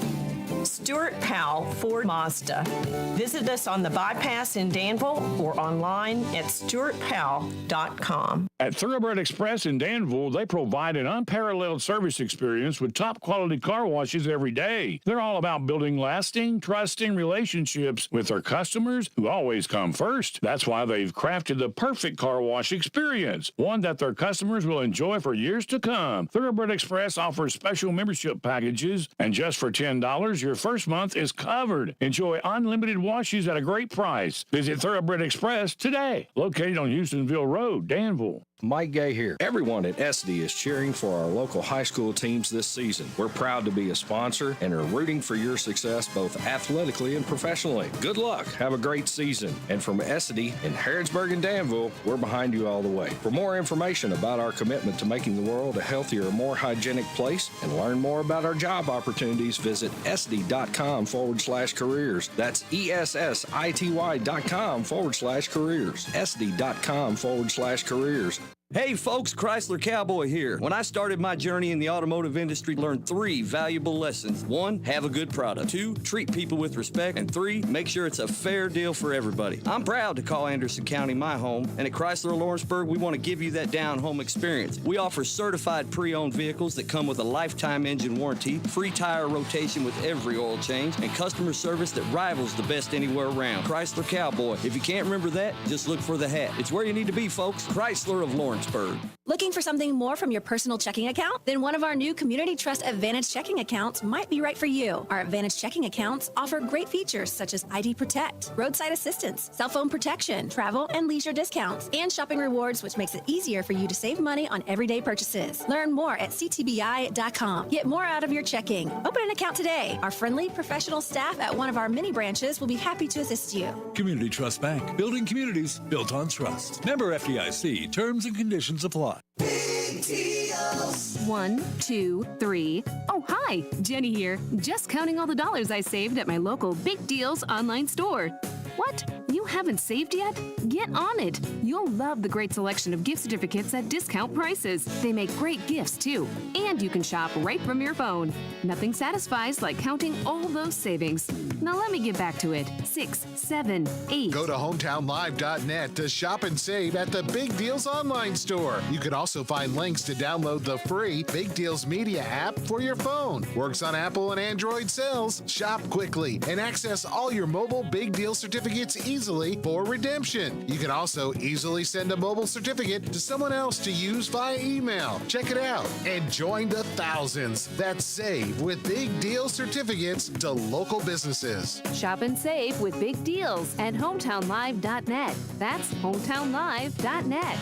Stuart Powell Ford Mazda. Visit us on the bypass in Danville or online at stuartpowell.com. At Thoroughbred Express in Danville, they provide an unparalleled service experience with top-quality car washes every day. They're all about building lasting, trusting relationships with their customers who always come first. That's why they've crafted the perfect car wash experience, one that their customers will enjoy for years to come. Thoroughbred Express offers special membership packages, and just for $10, your first month is covered. Enjoy unlimited washes at a great price. Visit Thoroughbred Express today, located on Houstonville Road, Danville. Mike Gay here. Everyone at SD is cheering for our local high school teams this season. We're proud to be a sponsor and are rooting for your success both athletically and professionally. Good luck. Have a great season. And from SD in Harrodsburg and Danville, we're behind you all the way. For more information about our commitment to making the world a healthier, more hygienic place and learn more about our job opportunities, visit sd.com/careers. That's ESSITY.com/careers. sd.com/careers. Hey folks, Chrysler Cowboy here. When I started my journey in the automotive industry, learned 3 valuable lessons. 1, have a good product. 2, treat people with respect. And 3, make sure it's a fair deal for everybody. I'm proud to call Anderson County my home, and at Chrysler Lawrenceburg, we want to give you that down-home experience. We offer certified pre-owned vehicles that come with a lifetime engine warranty, free tire rotation with every oil change, and customer service that rivals the best anywhere around. Chrysler Cowboy. If you can't remember that, just look for the hat. It's where you need to be, folks. Chrysler of Lawrenceburg. Looking for something more from your personal checking account? Then one of our new Community Trust Advantage checking accounts might be right for you. Our Advantage checking accounts offer great features such as ID Protect, roadside assistance, cell phone protection, travel and leisure discounts, and shopping rewards, which makes it easier for you to save money on everyday purchases. Learn more at ctbi.com. Get more out of your checking. Open an account today. Our friendly, professional staff at one of our many branches will be happy to assist you. Community Trust Bank. Building communities built on trust. Member FDIC. Terms and conditions apply. Big deals. 1, 2, 3. Oh, hi, Jenny here. Just counting all the dollars I saved at my local Big Deals online store. What? You haven't saved yet? Get on it. You'll love the great selection of gift certificates at discount prices. They make great gifts, too. And you can shop right from your phone. Nothing satisfies like counting all those savings. Now let me get back to it. 6, 7, 8. Go to hometownlive.net to shop and save at the Big Deals online store. You can also find links to download the free Big Deals Media app for your phone. Works on Apple and Android cells. Shop quickly and access all your mobile Big Deal certificates easily for redemption. You can also easily send a mobile certificate to someone else to use via email. Check it out and join the thousands that save with Big Deal certificates to local businesses. Shop and save with big deals at hometownlive.net. That's hometownlive.net.